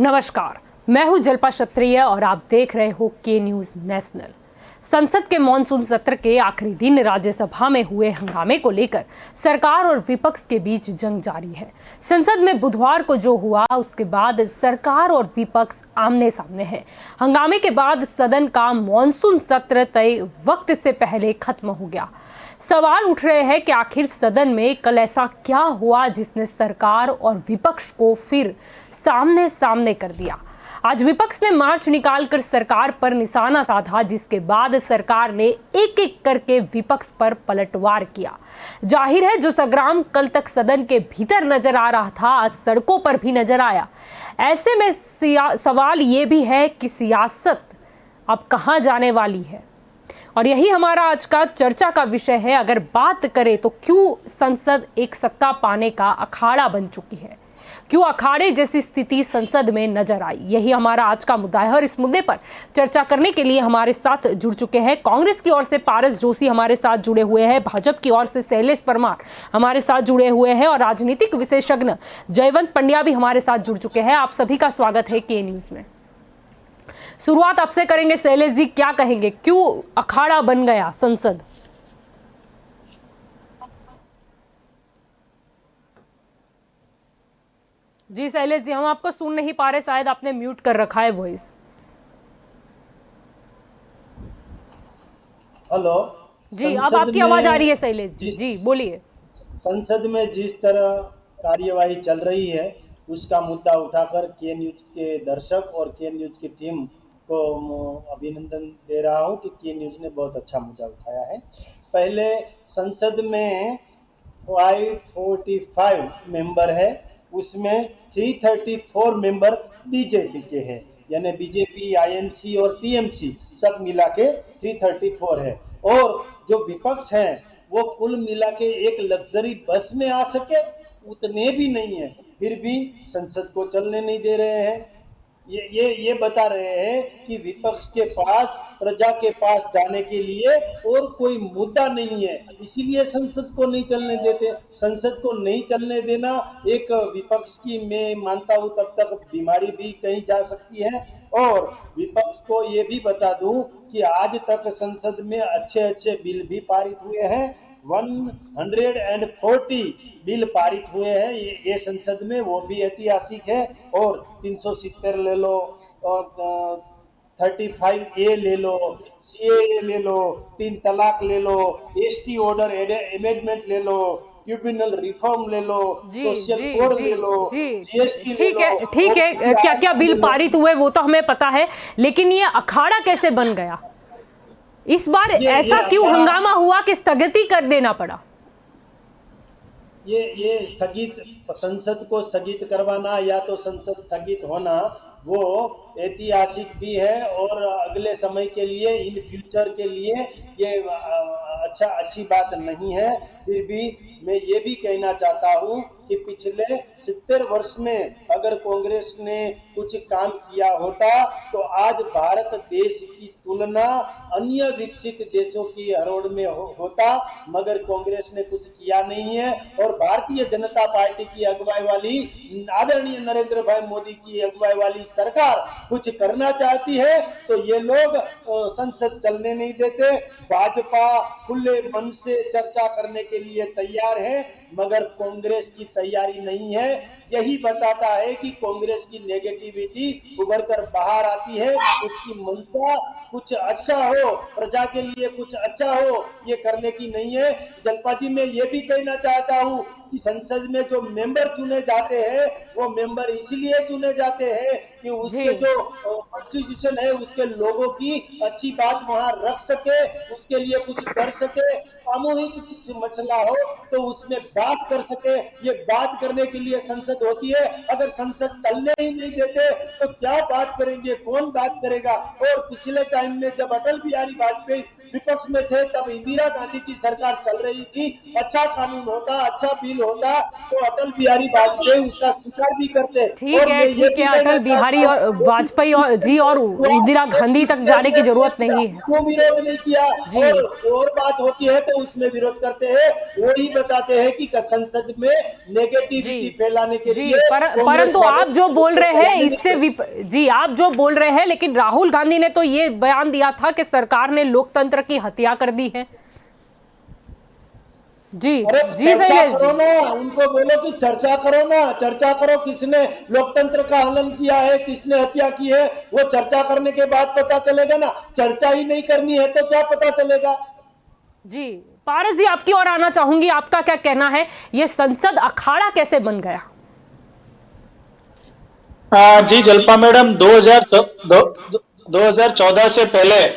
नमस्कार, मैं हूं जल्पा क्षत्रिय और आप देख रहे हो के न्यूज नेशनल। संसद के मॉनसून सत्र के आखिरी दिन राज्यसभा में हुए हंगामे को लेकर सरकार और विपक्ष के बीच जंग जारी है। संसद में बुधवार को जो हुआ उसके बाद सरकार और विपक्ष आमने सामने है। हंगामे के बाद सदन का मॉनसून सत्र तय वक्त से पहले खत्म हो गया। सवाल उठ रहे हैं कि आखिर सदन में कल ऐसा क्या हुआ जिसने सरकार और विपक्ष को फिर सामने सामने कर दिया। आज विपक्ष ने मार्च निकालकर सरकार पर निशाना साधा, जिसके बाद सरकार ने एक एक करके विपक्ष पर पलटवार किया। जाहिर है जो संग्राम कल तक सदन के भीतर नजर आ रहा था आज सड़कों पर भी नजर आया। ऐसे में सवाल ये भी है कि सियासत अब कहां जाने वाली है, और यही हमारा आज का चर्चा का विषय है। अगर बात करें तो क्यों संसद एक सत्ता पाने का अखाड़ा बन चुकी है, क्यों अखाड़े जैसी स्थिति संसद में नजर आई, यही हमारा आज का मुद्दा है। और इस मुद्दे पर चर्चा करने के लिए हमारे साथ जुड़ चुके हैं कांग्रेस की ओर से पारस जोशी हमारे साथ जुड़े हुए हैं, भाजपा की ओर से शैलेश परमार हमारे साथ जुड़े हुए हैं और राजनीतिक विशेषज्ञ जयवंत पंड्या भी हमारे साथ जुड़ चुके हैं। आप सभी का स्वागत है के न्यूज में। शुरुआत आपसे करेंगे शैलेश जी, क्या कहेंगे, क्यों अखाड़ा बन गया संसद? जी शैलेश जी, हम आपको सुन नहीं पा रहे, शायद आपने म्यूट कर रखा है वॉइस। हेलो जी, अब आपकी आवाज आ रही है शैलेश जी। जी बोलिए। संसद में जिस तरह कार्यवाही चल रही है उसका मुद्दा उठाकर के न्यूज के दर्शक और के न्यूज की टीम को अभिनंदन दे रहा हूं कि के न्यूज ने बहुत अच्छा मुद्दा उठाया है। पहले संसद में 545 मेंबर है, उसमें 334 मेंबर बीजेपी के हैं, यानी बीजेपी, आईएनसी और टीएमसी सब मिला के 334 है। और जो विपक्ष है वो कुल मिला के एक लग्जरी बस में आ सके उतने भी नहीं है, फिर भी संसद को चलने नहीं दे रहे हैं। ये बता रहे हैं कि विपक्ष के पास, प्रजा के पास जाने के लिए और कोई मुद्दा नहीं है, इसीलिए संसद को नहीं चलने देते। संसद को नहीं चलने देना एक विपक्ष की, मैं मानता हूं तब तक बीमारी भी कहीं जा सकती है। और विपक्ष को ये भी बता दूं कि आज तक संसद में अच्छे बिल भी पारित हुए हैं। 140 बिल पारित हुए हैं ये संसद में, वो भी ऐतिहासिक है। और 370 ले लो और 35A ले लो, CAA ले लो, 3 तलाक ले लो, ST ऑर्डर अमेंडमेंट ले लो, ट्रिब्यूनल रिफॉर्म ले लो, सोशल कोड ले लो, GST ले लो। ठीक है, क्या क्या बिल पारित हुए वो तो हमें पता है, लेकिन ये अखाड़ा कैसे बन गया? इस बार ऐसा क्यों हंगामा हुआ कि स्थगित कर देना पड़ा? ये स्थगित, संसद को स्थगित करवाना या तो संसद स्थगित होना वो ऐतिहासिक भी है और अगले समय के लिए, इन फ्यूचर के लिए ये अच्छी बात नहीं है। फिर भी मैं ये भी कहना चाहता हूँ कि पिछले 70 वर्ष में अगर कांग्रेस ने कुछ काम किया होता तो आज भारत देश की तुलना अन्य विकसित देशों की हरोड़ में होता, मगर कांग्रेस ने कुछ किया नहीं है। और भारतीय जनता पार्टी की अगुवाई वाली, आदरणीय नरेंद्र भाई मोदी की अगुवाई वाली सरकार कुछ करना चाहती है तो ये लोग संसद चलने नहीं देते। भाजपा खुले मन से चर्चा करने के लिए तैयार है, मगर कांग्रेस की तैयारी नहीं है। यही बताता है कि कांग्रेस की नेगेटिविटी उभर कर बाहर आती है, उसकी मनसा कुछ अच्छा हो, प्रजा के लिए कुछ अच्छा हो, ये करने की नहीं है। जल्पा जी, मैं ये भी कहना चाहता हूँ कि संसद में जो मेंबर चुने जाते हैं वो मेंबर इसलिए चुने जाते हैं कि उसके जो कॉन्स्टिट्यूशन है उसके लोगों की अच्छी बात वहां रख सके, उसके लिए कुछ कर सके, सामूहिक कुछ मसला हो तो उसमें बात कर सके। ये बात करने के लिए संसद होती है। अगर संसद चलने ही नहीं देते तो क्या बात करेंगे, कौन बात करेगा? और पिछले टाइम में जब अटल बिहारी वाजपेयी विपक्ष में थे तब इंदिरा गांधी की सरकार चल रही थी। अच्छा कानून होता, अच्छा बिल होता तो अटल बिहारी वाजपेयी उसका स्वीकार भी करते। और मैं ये ठीक भी है, कहना अटल बिहारी चाहता और हूँ वाजपेयी और जी और तो इंदिरा गांधी तक जाने की जरूरत नहीं है। क्यों विरोध नहीं किया। जी और बात होती है तो उसमें विरोध करते हैं। वो ही बताते हैं कि संसद में जी नेगेटिविटी फैलाने के जी लिए कांग्रेस परंतु वाले आप जो बोल रहे हैं फैलाने इससे नहीं। जी आप जो बोल रहे हैं, लेकिन राहुल गांधी ने तो ये बयान दिया था कि सरकार ने लोकतंत्र की हत्या कर दी है। जी अरे जी चर्चा शैलेश करो जी। ना, उनको बोलो कि चर्चा करो ना, चर्चा करो किसने लोकतंत्र का हनन किया है, किसने हत्या की है, वो चर्चा करने के बाद पता चलेगा ना। चर्चा ही नहीं करनी है तो क्या पता चलेगा। जी पारस जी, आपकी ओर आना चाहूंगी, आपका क्या कहना है, ये संसद अखाड़ा कैसे बन गया? जी जल्पा मैडम, 2014 से पहले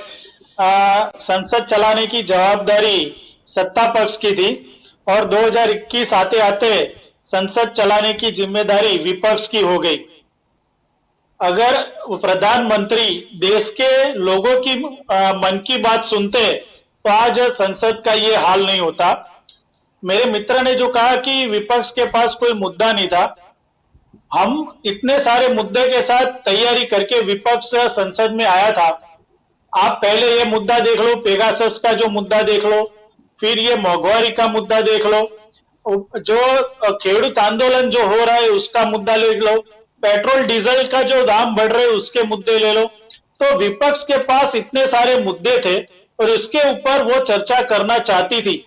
संसद चलाने की जवाबदारी सत्ता पक्ष की थी और 2021 आते आते संसद चलाने की जिम्मेदारी विपक्ष की हो गई। अगर प्रधानमंत्री देश के लोगों की मन की बात सुनते तो आज संसद का ये हाल नहीं होता। मेरे मित्र ने जो कहा कि विपक्ष के पास कोई मुद्दा नहीं था, हम इतने सारे मुद्दे के साथ तैयारी करके विपक्ष संसद में आया था। आप पहले ये मुद्दा देख लो, पेगासस का जो मुद्दा देख लो, फिर ये मोंघवारी का मुद्दा देख लो, जो खेडूत आंदोलन जो हो रहा है उसका मुद्दा ले लो, पेट्रोल डीजल का जो दाम बढ़ रहे उसके मुद्दे ले लो। तो विपक्ष के पास इतने सारे मुद्दे थे और इसके ऊपर वो चर्चा करना चाहती थी।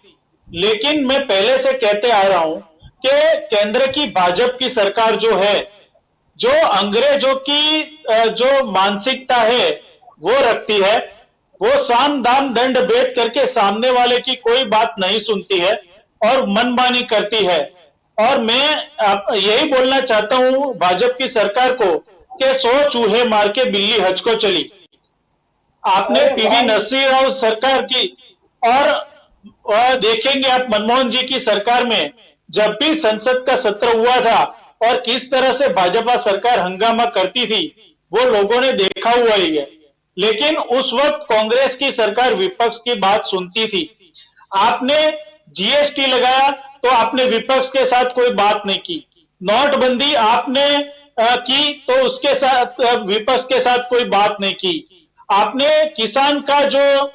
लेकिन मैं पहले से कहते आ रहा हूं कि केंद्र की भाजपा की सरकार जो है, जो अंग्रेजों की जो मानसिकता है वो रखती है, वो साम दाम दंड भेद करके सामने वाले की कोई बात नहीं सुनती है और मनमानी करती है। और मैं यही बोलना चाहता हूं भाजपा की सरकार को कि 100 चूहे मार के बिल्ली हज को चली। आपने अरे पीवी भाई, नरसिंह राव सरकार की और देखेंगे आप मनमोहन जी की सरकार में जब भी संसद का सत्र हुआ था और किस तरह से भाजपा सरकार हंगामा करती थी वो लोगों ने देखा हुआ ही है। लेकिन उस वक्त कांग्रेस की सरकार विपक्ष की बात सुनती थी। आपने जीएसटी लगाया तो आपने विपक्ष के साथ कोई बात नहीं की। नोटबंदी आपने की तो उसके साथ विपक्ष के साथ कोई बात नहीं की। आपने किसान का जो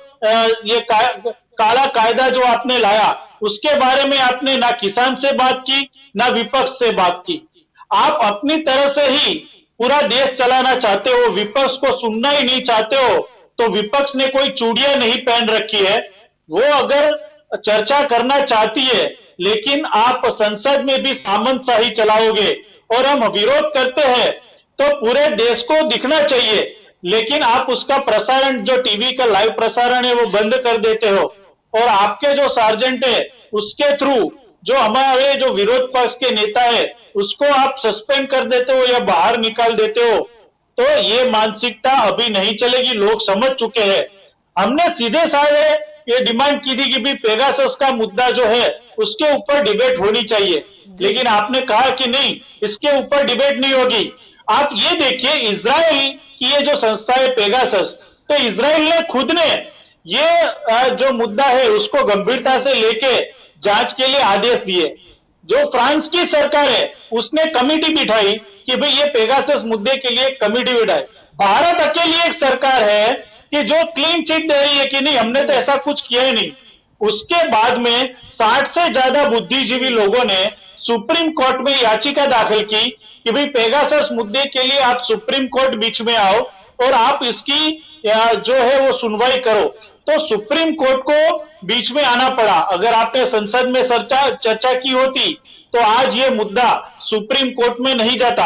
ये काला कायदा जो आपने लाया उसके बारे में आपने ना किसान से बात की ना विपक्ष से बात की। आप अपनी तरह से ही पूरा देश चलाना चाहते हो, विपक्ष को सुनना ही नहीं चाहते हो। तो विपक्ष ने कोई चूड़ियां नहीं पहन रखी है, वो अगर चर्चा करना चाहती है लेकिन आप संसद में भी सामंतशाही चलाओगे और हम विरोध करते हैं तो पूरे देश को दिखना चाहिए, लेकिन आप उसका प्रसारण जो टीवी का लाइव प्रसारण है वो बंद कर देते हो और आपके जो सार्जेंट है उसके थ्रू जो हमारे जो विरोध पक्ष के नेता है उसको आप सस्पेंड कर देते हो या बाहर निकाल देते हो। तो ये मानसिकता अभी नहीं चलेगी, लोग समझ चुके हैं। हमने सीधे साधे ये डिमांड की थी कि भी पेगासस का मुद्दा जो है उसके ऊपर डिबेट होनी चाहिए, लेकिन आपने कहा कि नहीं इसके ऊपर डिबेट नहीं होगी। आप ये देखिए इजराइल की ये जो संस्था है पेगासस, तो इजराइल ने खुद ने ये जो मुद्दा है उसको गंभीरता से लेके जांच के लिए आदेश दिए। जो फ्रांस की सरकार है उसने कमेटी बिठाई कि भाई ये पेगासस मुद्दे के लिए कमेटी बिठाई। भारत अकेली एक सरकार है कि जो क्लीन चिट दे रही है कि नहीं हमने तो ऐसा कुछ किया ही नहीं। उसके बाद में 60 से ज्यादा बुद्धिजीवी लोगों ने सुप्रीम कोर्ट में याचिका दाखिल की कि भाई पेगासस मुद्दे के लिए आप सुप्रीम कोर्ट बीच में आओ और आप इसकी जो है वो सुनवाई करो। तो सुप्रीम कोर्ट को बीच में आना पड़ा। अगर आपने संसद में चर्चा की होती तो आज ये मुद्दा सुप्रीम कोर्ट में नहीं जाता।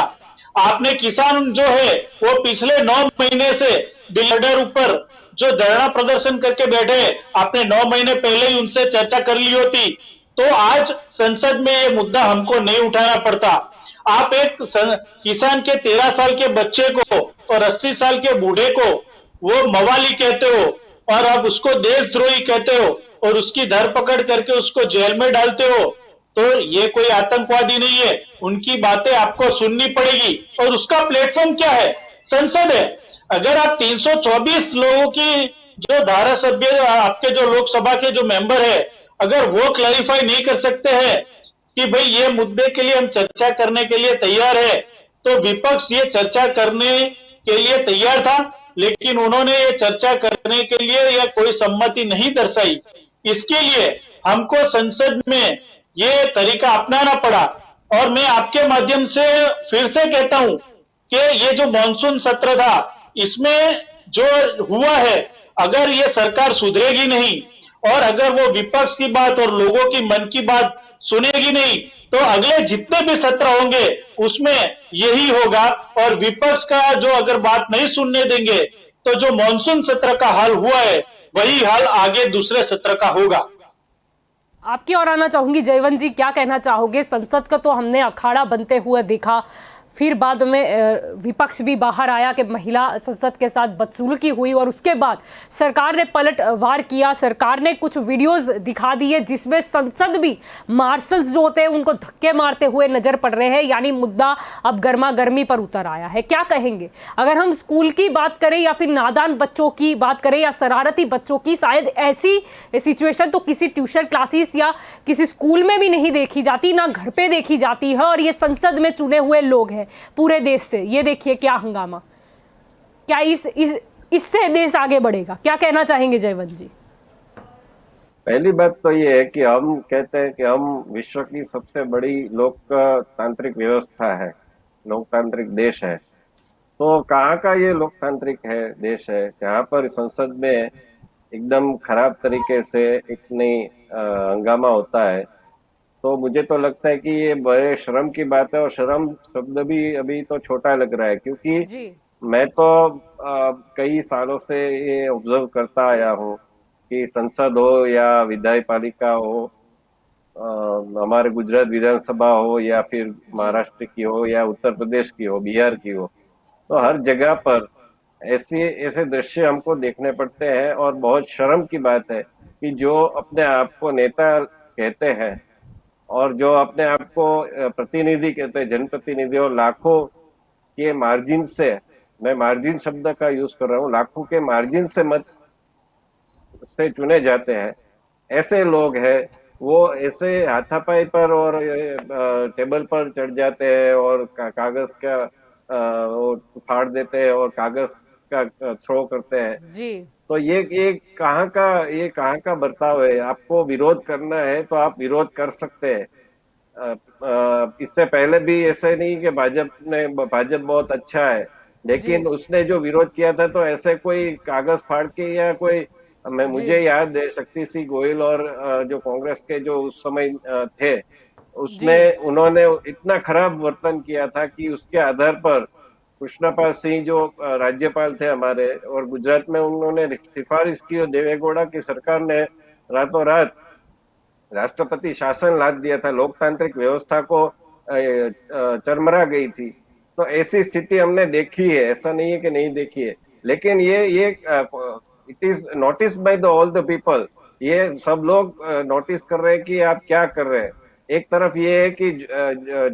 आपने किसान जो है वो पिछले 9 महीने से बिल्डर ऊपर जो धरना प्रदर्शन करके बैठे, आपने 9 महीने पहले ही उनसे चर्चा कर ली होती तो आज संसद में ये मुद्दा हमको नहीं उठाना पड़ता। आप एक किसान के 13 साल के बच्चे को और 80 साल के बूढ़े को वो मवाली कहते हो और आप उसको देशद्रोही कहते हो और उसकी धरपकड़ करके उसको जेल में डालते हो। तो ये कोई आतंकवादी नहीं है, उनकी बातें आपको सुननी पड़ेगी और उसका प्लेटफॉर्म क्या है? संसद है। अगर आप 324 लोगों की जो धारा सभ्य आपके जो लोकसभा के जो मेंबर है, अगर वो क्लैरिफाई नहीं कर सकते हैं कि भाई ये मुद्दे के लिए हम चर्चा करने के लिए तैयार है, तो विपक्ष ये चर्चा करने के लिए तैयार था, लेकिन उन्होंने ये चर्चा करने के लिए या कोई सम्मति नहीं दर्शाई। इसके लिए हमको संसद में ये तरीका अपनाना पड़ा। और मैं आपके माध्यम से फिर से कहता हूं कि ये जो मॉनसून सत्र था, इसमें जो हुआ है, अगर ये सरकार सुधरेगी नहीं और अगर वो विपक्ष की बात और लोगों की मन की बात सुनेगी नहीं, तो अगले जितने भी सत्र होंगे उसमें यही होगा। और विपक्ष का जो अगर बात नहीं सुनने देंगे, तो जो मॉनसून सत्र का हाल हुआ है, वही हाल आगे दूसरे सत्र का होगा। आपकी ओर आना चाहूंगी जयवंत जी, क्या कहना चाहोगे? संसद का तो हमने अखाड़ा बनते हुए देखा, फिर बाद में विपक्ष भी बाहर आया कि महिला संसद के साथ बदसलूकी हुई, और उसके बाद सरकार ने पलटवार किया। सरकार ने कुछ वीडियोस दिखा दिए जिसमें संसद भी मार्शल्स जो होते हैं उनको धक्के मारते हुए नजर पड़ रहे हैं। यानी मुद्दा अब गर्मा गर्मी पर उतर आया है। क्या कहेंगे? अगर हम स्कूल की बात करें या फिर नादान बच्चों की बात करें या शरारती बच्चों की, शायद ऐसी सिचुएशन तो किसी ट्यूशन क्लासेस या किसी स्कूल में भी नहीं देखी जाती, ना घर पे देखी जाती है। और ये संसद में चुने हुए लोग हैं पूरे देश से। ये देखिए क्या हंगामा, क्या इससे देश आगे बढ़ेगा? क्या कहना चाहेंगे जयवंत जी? पहली बात तो ये है कि हम कहते हैं कि हम विश्व की सबसे बड़ी लोकतांत्रिक व्यवस्था है, लोकतांत्रिक देश है। तो कहाँ का ये लोकतांत्रिक है देश है जहाँ पर संसद में एकदम खराब तरीके से इतनी हंगामा होता है। तो मुझे तो लगता है कि ये बड़े शर्म की बात है। और शर्म शब्द भी अभी तो छोटा लग रहा है, क्योंकि मैं तो कई सालों से ये ऑब्जर्व करता आया हूँ कि संसद हो या विधायी पालिका हो, हमारे गुजरात विधानसभा हो या फिर महाराष्ट्र की हो या उत्तर प्रदेश की हो, बिहार की हो, तो हर जगह पर ऐसे दृश्य हमको देखने पड़ते हैं। और बहुत शर्म की बात है कि जो अपने आप को नेता कहते हैं और जो अपने आप को प्रतिनिधि कहते हैं, जनप्रतिनिधि, और लाखों के मार्जिन से, मैं मार्जिन शब्द का यूज कर रहा हूँ, लाखों के मार्जिन से मत से चुने जाते हैं, ऐसे लोग हैं वो ऐसे हाथापाई पर और टेबल पर चढ़ जाते हैं और कागज का वो फाड़ देते हैं और कागज का थ्रो करते हैं जी। तो ये कहाँ का बर्ताव है? आपको विरोध करना है तो आप विरोध कर सकते हैं। इससे पहले भी ऐसे नहीं कि भाजपा बहुत अच्छा है, लेकिन उसने जो विरोध किया था तो ऐसे कोई कागज फाड़ के या कोई, मुझे याद है शक्ति सिंह गोयल और जो कांग्रेस के जो उस समय थे, उन्होंने इतना खराब वर्तन किया था कि उसके आधार पर कृष्णपाल सिंह जो राज्यपाल थे हमारे, और गुजरात में उन्होंने सिफारिश की और देवेगौड़ा की सरकार ने रातों रात राष्ट्रपति शासन ला दिया था, लोकतांत्रिक व्यवस्था को चरमरा गई थी। तो ऐसी स्थिति हमने देखी है, ऐसा नहीं है कि नहीं देखी है, लेकिन ये it is notice by the all the people. ये सब लोग नोटिस कर रहे हैं कि आप क्या कर रहे हैं। एक तरफ ये है कि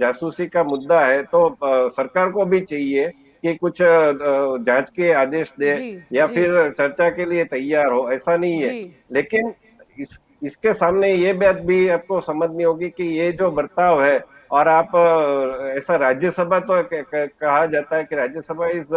जासूसी का मुद्दा है, तो सरकार को भी चाहिए कि कुछ जांच के आदेश दे या फिर चर्चा के लिए तैयार हो, ऐसा नहीं है। लेकिन इसके सामने ये बात भी आपको समझनी होगी कि ये जो बर्ताव है, और आप ऐसा राज्यसभा तो कहा जाता है कि Rajya Sabha is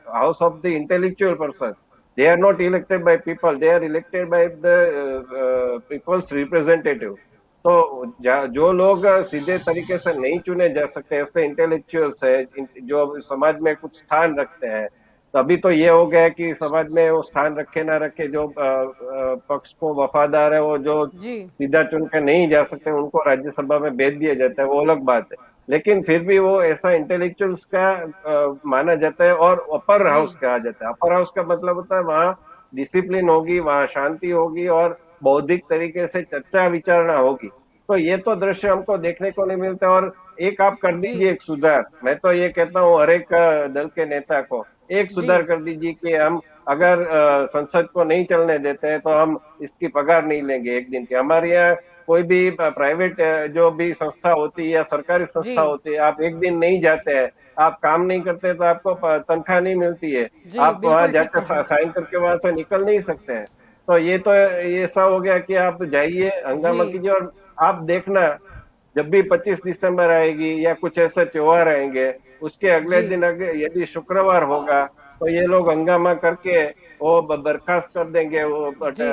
house of the intellectual person, they are not elected by people, they are elected by the people's representative. तो जो लोग सीधे तरीके से नहीं चुने जा सकते, ऐसे इंटेलेक्चुअल्स है जो समाज में कुछ स्थान रखते हैं, तभी तो ये हो गया कि समाज में वो स्थान रखे ना रखे, जो पक्ष को वफादार है, वो जो सीधा चुन के नहीं जा सकते, उनको राज्यसभा में भेज दिया जाता है, वो अलग बात है। लेकिन फिर भी वो ऐसा इंटेलेक्चुअल्स का माना जाता है और अपर हाउस कहा जाता है। अपर हाउस का मतलब होता है वहाँ डिसिप्लिन होगी, वहाँ शांति होगी और बौद्धिक तरीके से चर्चा विचारणा होगी। तो ये तो दृश्य हमको देखने को नहीं मिलता। और एक आप कर दीजिए एक सुधार, मैं तो ये कहता हूँ हर एक दल के नेता को एक सुधार कर दीजिए कि हम अगर संसद को नहीं चलने देते हैं तो हम इसकी पगार नहीं लेंगे एक दिन की। हमारे यहाँ कोई भी प्राइवेट जो भी संस्था होती है या सरकारी जी संस्था होती है, आप एक दिन नहीं जाते हैं, आप काम नहीं करते तो आपको तनख्वाह नहीं मिलती है, जी आप वहां बिल्कुल ठीक जाकर कहा। साइन करके वहां से निकल नहीं सकते हैं। तो ये ऐसा हो गया कि आप जाइए, हंगामा जी कीजिए, और आप देखना जब भी 25 दिसंबर आएगी या कुछ ऐसे त्योहार आएंगे, उसके अगले जी दिन यदि शुक्रवार होगा तो ये लोग हंगामा करके वो बर्खास्त कर देंगे, वो जी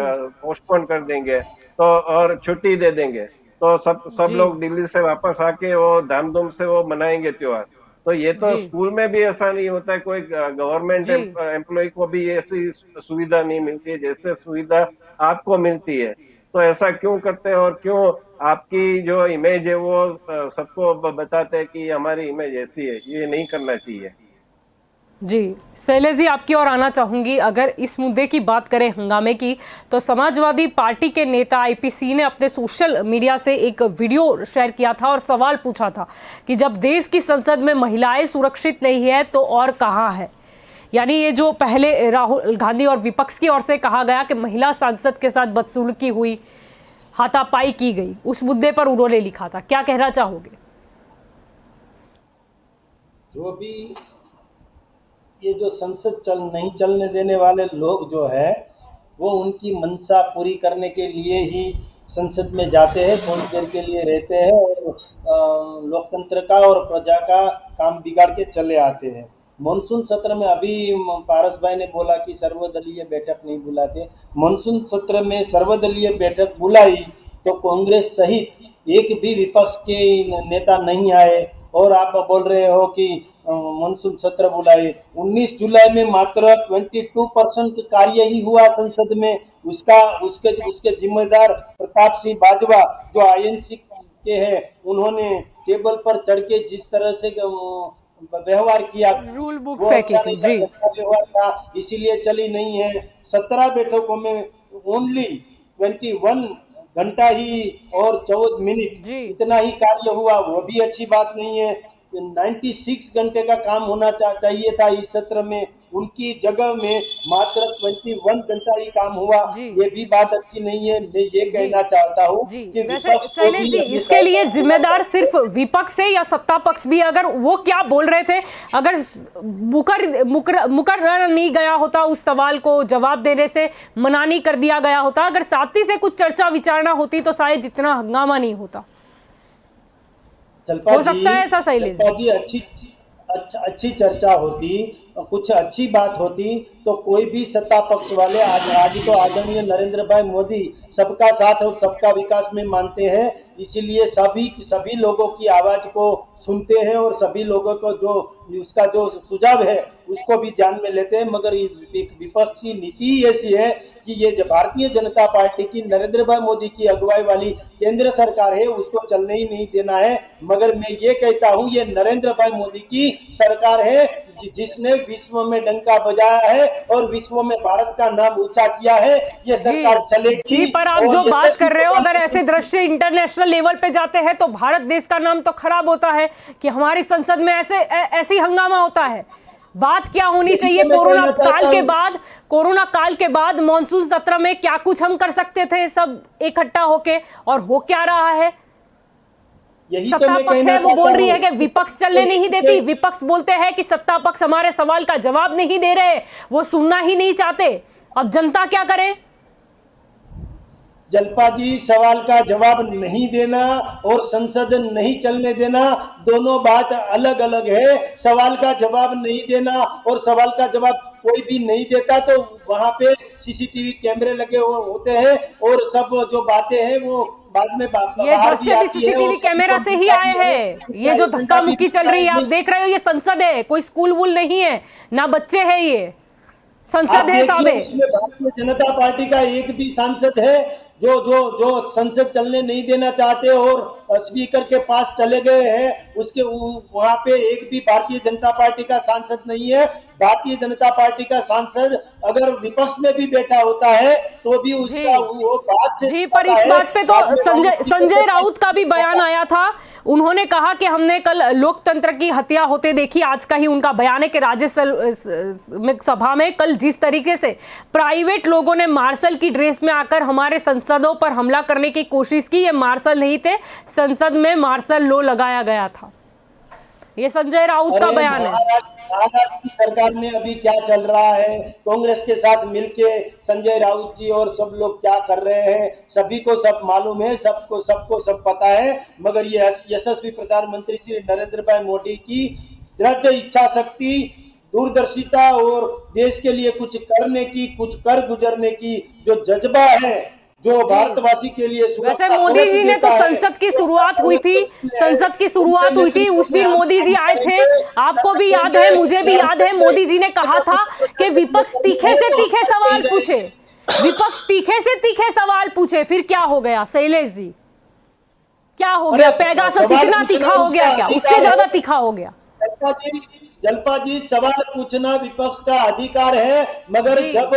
पोस्टपोन कर देंगे, तो और छुट्टी दे देंगे, तो सब जी लोग दिल्ली से वापस आके वो धामधूम से वो मनाएंगे त्योहार। तो ये तो जी स्कूल में भी ऐसा नहीं होता है, कोई गवर्नमेंट जी एम्प्लॉय को भी ऐसी सुविधा नहीं मिलती है जैसे सुविधा आपको मिलती है। तो ऐसा क्यों करते हैं, और क्यों आपकी जो इमेज है वो सबको बताते हैं कि हमारी इमेज ऐसी है? ये नहीं करना चाहिए। जी शैलेश जी, आपकी ओर आना चाहूंगी। अगर इस मुद्दे की बात करें हंगामे की, तो समाजवादी पार्टी के नेता आईपीसी ने अपने सोशल मीडिया से एक वीडियो शेयर किया था और सवाल पूछा था कि जब देश की संसद में महिलाएं सुरक्षित नहीं है तो और कहाँ है। यानी ये जो पहले राहुल गांधी और विपक्ष की ओर से कहा गया कि महिला सांसद के साथ बदसलूकी हुई, हाथापाई की गई, उस मुद्दे पर उन्होंने लिखा था। क्या कहना चाहोगे? जो भी ये जो संसद नहीं चलने देने वाले लोग जो है, वो उनकी मंशा पूरी करने के लिए ही संसद में जाते हैं, थोड़ी देर के लिए रहते हैं और लोकतंत्र का और प्रजा का काम बिगाड़ के चले आते हैं। मानसून सत्र में अभी पारस भाई ने बोला कि सर्वदलीय बैठक नहीं बुलाते। मानसून सत्र में सर्वदलीय बैठक बुलाई तो कांग्रेस सहित एक भी विपक्ष के नेता नहीं आए, और आप बोल रहे हो कि मानसून सत्र बुलाए। 19 जुलाई में मात्र 22% कार्य ही हुआ संसद में। उसका उसके उसके जिम्मेदार प्रताप सिंह बाजवा जो आईएनसी के हैं, उन्होंने टेबल पर चढ़ के जिस तरह से व्यवहार किया, रूल बुक वो फेंकी अच्छा थी। नहीं जी अच्छा व्यवहार था, इसीलिए चली नहीं है। 17 बैठकों में ओनली 21 घंटा ही और 14 मिनट जी इतना ही कार्य हुआ, वो भी अच्छी बात नहीं है। 96 घंटे का काम होना चाहिए था इस सत्र में, उनकी जगह में मात्र 21 घंटा ही काम हुआ, जी ये भी बात अच्छी नहीं है। मैं ये जी कहना चाहता हूँ जी कि वैसे विपक्ष को शैलेश भी जी, अपनी इसके लिए सरकार जिम्मेदार सिर्फ विपक्ष है या सत्ता पक्ष भी? अगर वो क्या बोल रहे थे, अगर मुकर नहीं गया होता, उस सवाल को जवाब देने से मना नहीं कर दिया गया होता, अगर साथी से कुछ चर्चा विचारणा होती तो शायद इतना हंगामा नहीं होता। हो सकता है ऐसा शैलेश जी? अच्छी चर्चा होती, कुछ अच्छी बात होती तो कोई भी सत्ता पक्ष वाले आज तो आदरणीय नरेंद्र भाई मोदी सबका साथ और सबका विकास में मानते हैं, इसीलिए सभी लोगों की आवाज को सुनते हैं और सभी लोगों को जो उसका जो सुझाव है उसको भी ध्यान में लेते हैं। मगर विपक्षी नीति ही ऐसी है कि ये जो भारतीय जनता पार्टी की नरेंद्र भाई मोदी की अगुवाई वाली केंद्र सरकार है, उसको चलने ही नहीं देना है। मगर मैं ये कहता हूँ, ये नरेंद्र भाई मोदी की सरकार है जिसने विश्व में डंका बजाया है और विश्व में भारत का नाम ऊंचा किया है। ये सरकार चलेगी। जी, पर आप जो बात कर रहे हो, अगर ऐसे दृश्य इंटरनेशनल लेवल पे जाते हैं तो भारत देश का नाम तो खराब होता है कि हमारी संसद में ऐसी हंगामा होता है। बात क्या होनी चाहिए? कोरोना काल के बाद मॉनसून सत्र में क्या कुछ हम कर सकते थे सब इकट्ठा होके, और हो क्या रहा है? सत्ता पक्ष है वो बोल रही है कि विपक्ष चलने नहीं देती, विपक्ष बोलते हैं कि सत्ता पक्ष हमारे सवाल का जवाब नहीं दे रहे, वो सुनना ही नहीं चाहते। अब जनता क्या करे? जलपा जी, सवाल का जवाब नहीं देना और संसद नहीं चलने देना दोनों बात अलग अलग है। सवाल का जवाब नहीं देना और सवाल का जवाब कोई भी नहीं देता तो वहां पे सीसीटीवी कैमरे लगे होते हैं और सब जो बातें हैं वो बाद में ये दृश्य भी सीसीटीवी कैमरा से ही आए हैं। ये जो धक्का मुक्की चल रही है आप देख रहे हो, ये संसद है, कोई स्कूल वूल नहीं है, ना बच्चे हैं, ये संसद है साहब। भारतीय जनता पार्टी का एक भी सांसद है जो संसद चलने नहीं देना चाहते और स्पीकर के पास चले गए हैं, उसके वहां पे एक भी भारतीय जनता पार्टी का सांसद नहीं है। भारतीय जनता पार्टी का सांसद अगर विपक्ष में भी बैठा होता है तो भी उसका वो बात से जी, पर इस बात पे तो संजय राउत का भी बयान आया था। उन्होंने कहा कि हमने कल लोकतंत्र की हत्या होते देखी। आज का ही उनका बयान है कि राज्यसभा में कल जिस तरीके से प्राइवेट लोगों ने मार्शल की ड्रेस में आकर हमारे संसदों पर हमला करने की कोशिश की, ये मार्शल नहीं थे, संसद में मार्शल लॉ लगाया गया था। ये संजय राउत का बयान है। महाराष्ट्र की सरकार में अभी क्या चल रहा है, कांग्रेस के साथ मिलके संजय राउत जी और सब लोग क्या कर रहे हैं, सभी को सब मालूम है, सबको सब पता है। मगर ये यशस्वी प्रधानमंत्री श्री नरेंद्र भाई मोदी की दृढ़ इच्छा शक्ति, दूरदर्शिता और देश के लिए कुछ करने की, कुछ कर गुजरने की जो जज्बा है, जो भारतवासी के लिए। वैसे मोदी जी ने तो संसद की शुरुआत हुई थी, उस दिन मोदी जी आए थे, आपको भी याद है, मुझे भी याद है। मोदी जी ने कहा था कि विपक्ष तीखे से तीखे सवाल पूछे, फिर क्या हो गया शैलेश जी, क्या हो गया? पेगासस इतना तीखा हो गया क्या? उससे ज्यादा तीखा हो गया? जलपा जी, सवाल पूछना विपक्ष का अधिकार है, मगर जब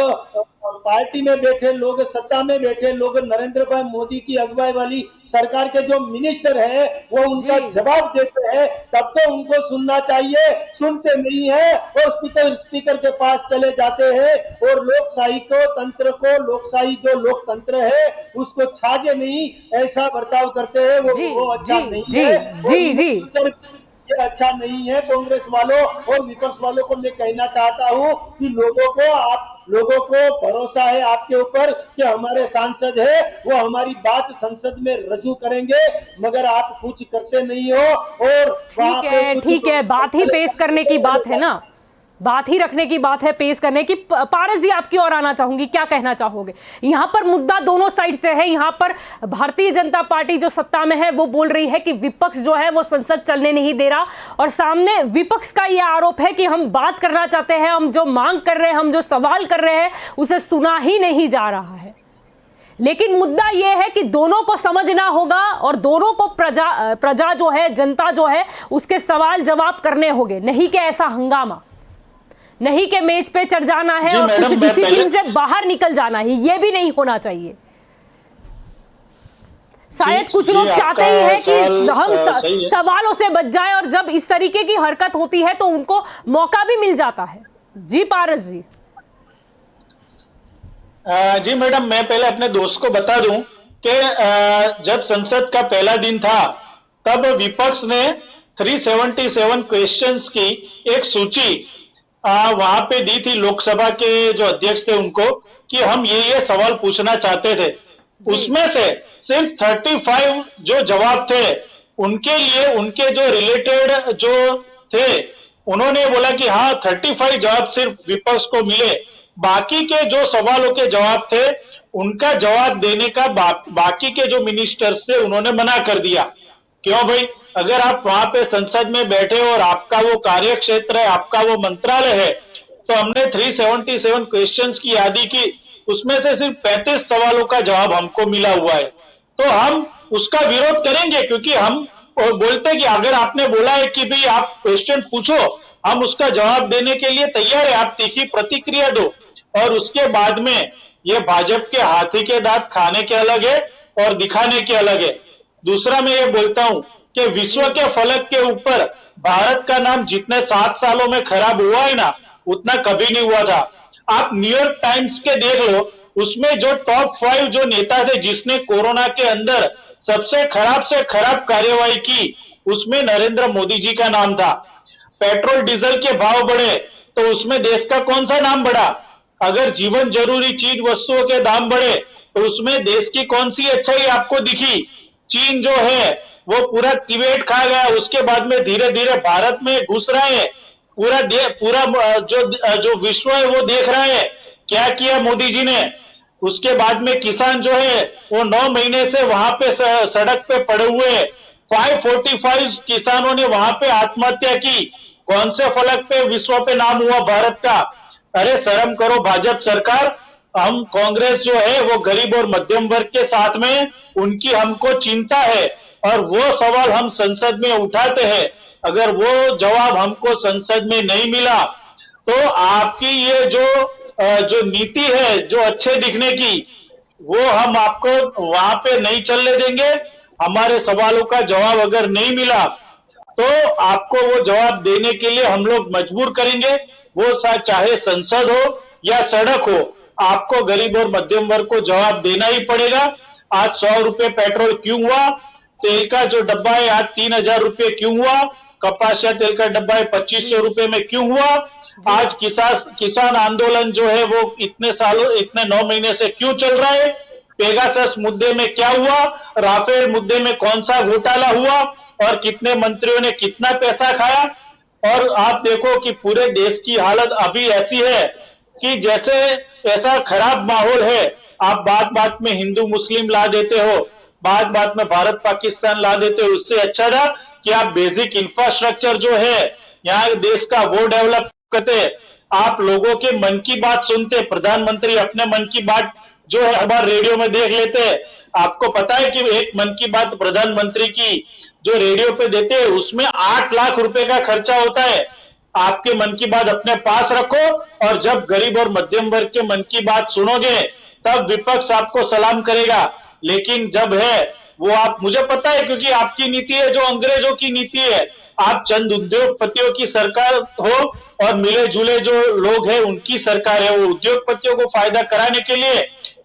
पार्टी में बैठे लोग, सत्ता में बैठे लोग, नरेंद्र भाई मोदी की अगुवाई वाली सरकार के जो मिनिस्टर है वो उनका जवाब देते हैं, तब तो उनको सुनना चाहिए। सुनते नहीं है और स्पीकर के पास चले जाते हैं और लोकशाही जो लोकतंत्र है उसको छाजे नहीं, ऐसा बर्ताव करते हैं। वो अच्छा नहीं है। ये अच्छा नहीं है। कांग्रेस वालों और विपक्ष वालों को मैं कहना चाहता हूं कि लोगों को भरोसा है आपके ऊपर कि हमारे सांसद है, वो हमारी बात संसद में रजू करेंगे, मगर आप कुछ करते नहीं हो। और ठीक है, बात ही पेश करने की बात है ना, बात ही रखने की बात है, पेश करने की। पारस जी, आपकी ओर आना चाहूंगी, क्या कहना चाहोगे? यहाँ पर मुद्दा दोनों साइड से है। यहाँ पर भारतीय जनता पार्टी जो सत्ता में है वो बोल रही है कि विपक्ष जो है वो संसद चलने नहीं दे रहा, और सामने विपक्ष का ये आरोप है कि हम बात करना चाहते हैं, हम जो मांग कर रहे हैं, हम जो सवाल कर रहे हैं उसे सुना ही नहीं जा रहा है। लेकिन मुद्दा यह है कि दोनों को समझना होगा और दोनों को प्रजा जो है, जनता जो है, उसके सवाल जवाब करने होंगे। नहीं कि ऐसा हंगामा, नहीं कि मेज पे चढ़ जाना है और कुछ डिसिप्लिन से बाहर निकल जाना है, ये भी नहीं होना चाहिए। शायद कुछ लोग चाहते ही हैं कि हम सवालों से बच जाएं, और जब इस तरीके की हरकत होती है तो उनको मौका भी मिल जाता है। जी पारस जी। जी मैडम, मैं पहले अपने दोस्त को बता दूं कि जब संसद का पहला दिन था तब विपक्ष ने 377 क्वेश्चंस की एक सूची वहां पे दी थी लोकसभा के जो अध्यक्ष थे उनको, कि हम ये सवाल पूछना चाहते थे। उसमें से सिर्फ 35 जो जवाब थे उनके लिए, उनके जो रिलेटेड जो थे, उन्होंने बोला कि हाँ 35 जवाब सिर्फ विपक्ष को मिले। बाकी के जो सवालों के जवाब थे उनका जवाब देने का बाकी के जो मिनिस्टर्स थे उन्होंने मना कर दिया। क्यों भाई? अगर आप वहां पे संसद में बैठे और आपका वो कार्य क्षेत्र है, आपका वो मंत्रालय है, तो हमने 377 क्वेश्चंस की यादी की, उसमें से सिर्फ 35 सवालों का जवाब हमको मिला हुआ है। तो हम उसका विरोध करेंगे, क्योंकि हम बोलते हैं कि अगर आपने बोला है कि भाई आप क्वेश्चन पूछो, हम उसका जवाब देने के लिए तैयार है, आप तीखी प्रतिक्रिया दो। और उसके बाद में ये भाजपा के हाथी के दांत खाने के अलग है और दिखाने के अलग है। दूसरा मैं ये बोलता हूं कि विश्व के फलक के ऊपर भारत का नाम जितने 7 सालों में खराब हुआ है ना, उतना कभी नहीं हुआ था। आप न्यूयॉर्क टाइम्स के देख लो, उसमें जो टॉप 5 जो नेता थे जिसने कोरोना के अंदर सबसे खराब से खराब कार्यवाही की, उसमें नरेंद्र मोदी जी का नाम था। पेट्रोल डीजल के भाव बढ़े तो उसमें देश का कौन सा नाम बढ़ा? अगर जीवन जरूरी चीज वस्तुओं के दाम बढ़े तो उसमें देश की कौन सी अच्छाई आपको दिखी? चीन जो है वो पूरा तिबेट खा गया, उसके बाद में धीरे धीरे भारत में घुस रहा है। पूरा जो विश्व है वो देख रहा है क्या किया मोदी जी ने। उसके बाद में किसान जो है वो 9 महीने से वहां पे सड़क पे पड़े हुए, 545 किसानों ने वहां पे आत्महत्या की। कौन से फलक पे विश्व पे नाम हुआ भारत का? अरे शर्म करो भाजपा सरकार। हम कांग्रेस जो है वो गरीब और मध्यम वर्ग के साथ में, उनकी हमको चिंता है और वो सवाल हम संसद में उठाते हैं, अगर वो जवाब हमको संसद में नहीं मिला तो आपकी ये जो नीति है जो अच्छे दिखने की, वो हम आपको वहां पे नहीं चलने देंगे। हमारे सवालों का जवाब अगर नहीं मिला तो आपको वो जवाब देने के लिए हम लोग मजबूर करेंगे। वो चाहे संसद हो या सड़क हो, आपको गरीब और मध्यम वर्ग को जवाब देना ही पड़ेगा। आज 100 रुपए पेट्रोल क्यों हुआ? तेल का जो डब्बा है आज 3,000 रुपए क्यों हुआ? कपासिया तेल का डब्बा है 2,500 रुपए में क्यों हुआ? आज किसान आंदोलन जो है वो इतने 9 महीने से क्यों चल रहा है? पेगासस मुद्दे में क्या हुआ? राफेल मुद्दे में कौन सा घोटाला हुआ और कितने मंत्रियों ने कितना पैसा खाया? और आप देखो कि पूरे देश की हालत अभी ऐसी है कि जैसे ऐसा खराब माहौल है। आप बात बात में हिंदू मुस्लिम ला देते हो, बात बात में भारत पाकिस्तान ला देते हो। उससे अच्छा था कि आप बेसिक इंफ्रास्ट्रक्चर जो है यहाँ देश का वो डेवलप करते। आप लोगों के मन की बात सुनते, प्रधानमंत्री अपने मन की बात जो है हमारे रेडियो में देख लेते हैं। आपको पता है कि एक मन की बात प्रधानमंत्री की जो रेडियो पे देते हैं उसमें 8 लाख रुपए का खर्चा होता है। आपके मन की बात अपने पास रखो और जब गरीब और मध्यम वर्ग के मन की बात सुनोगे तब विपक्ष आपको सलाम करेगा। लेकिन जब है वो आप, मुझे पता है क्योंकि आपकी नीति है जो अंग्रेजों की नीति है। आप चंद उद्योगपतियों की सरकार हो और मिले जुले जो लोग हैं उनकी सरकार है। वो उद्योगपतियों को फायदा कराने के लिए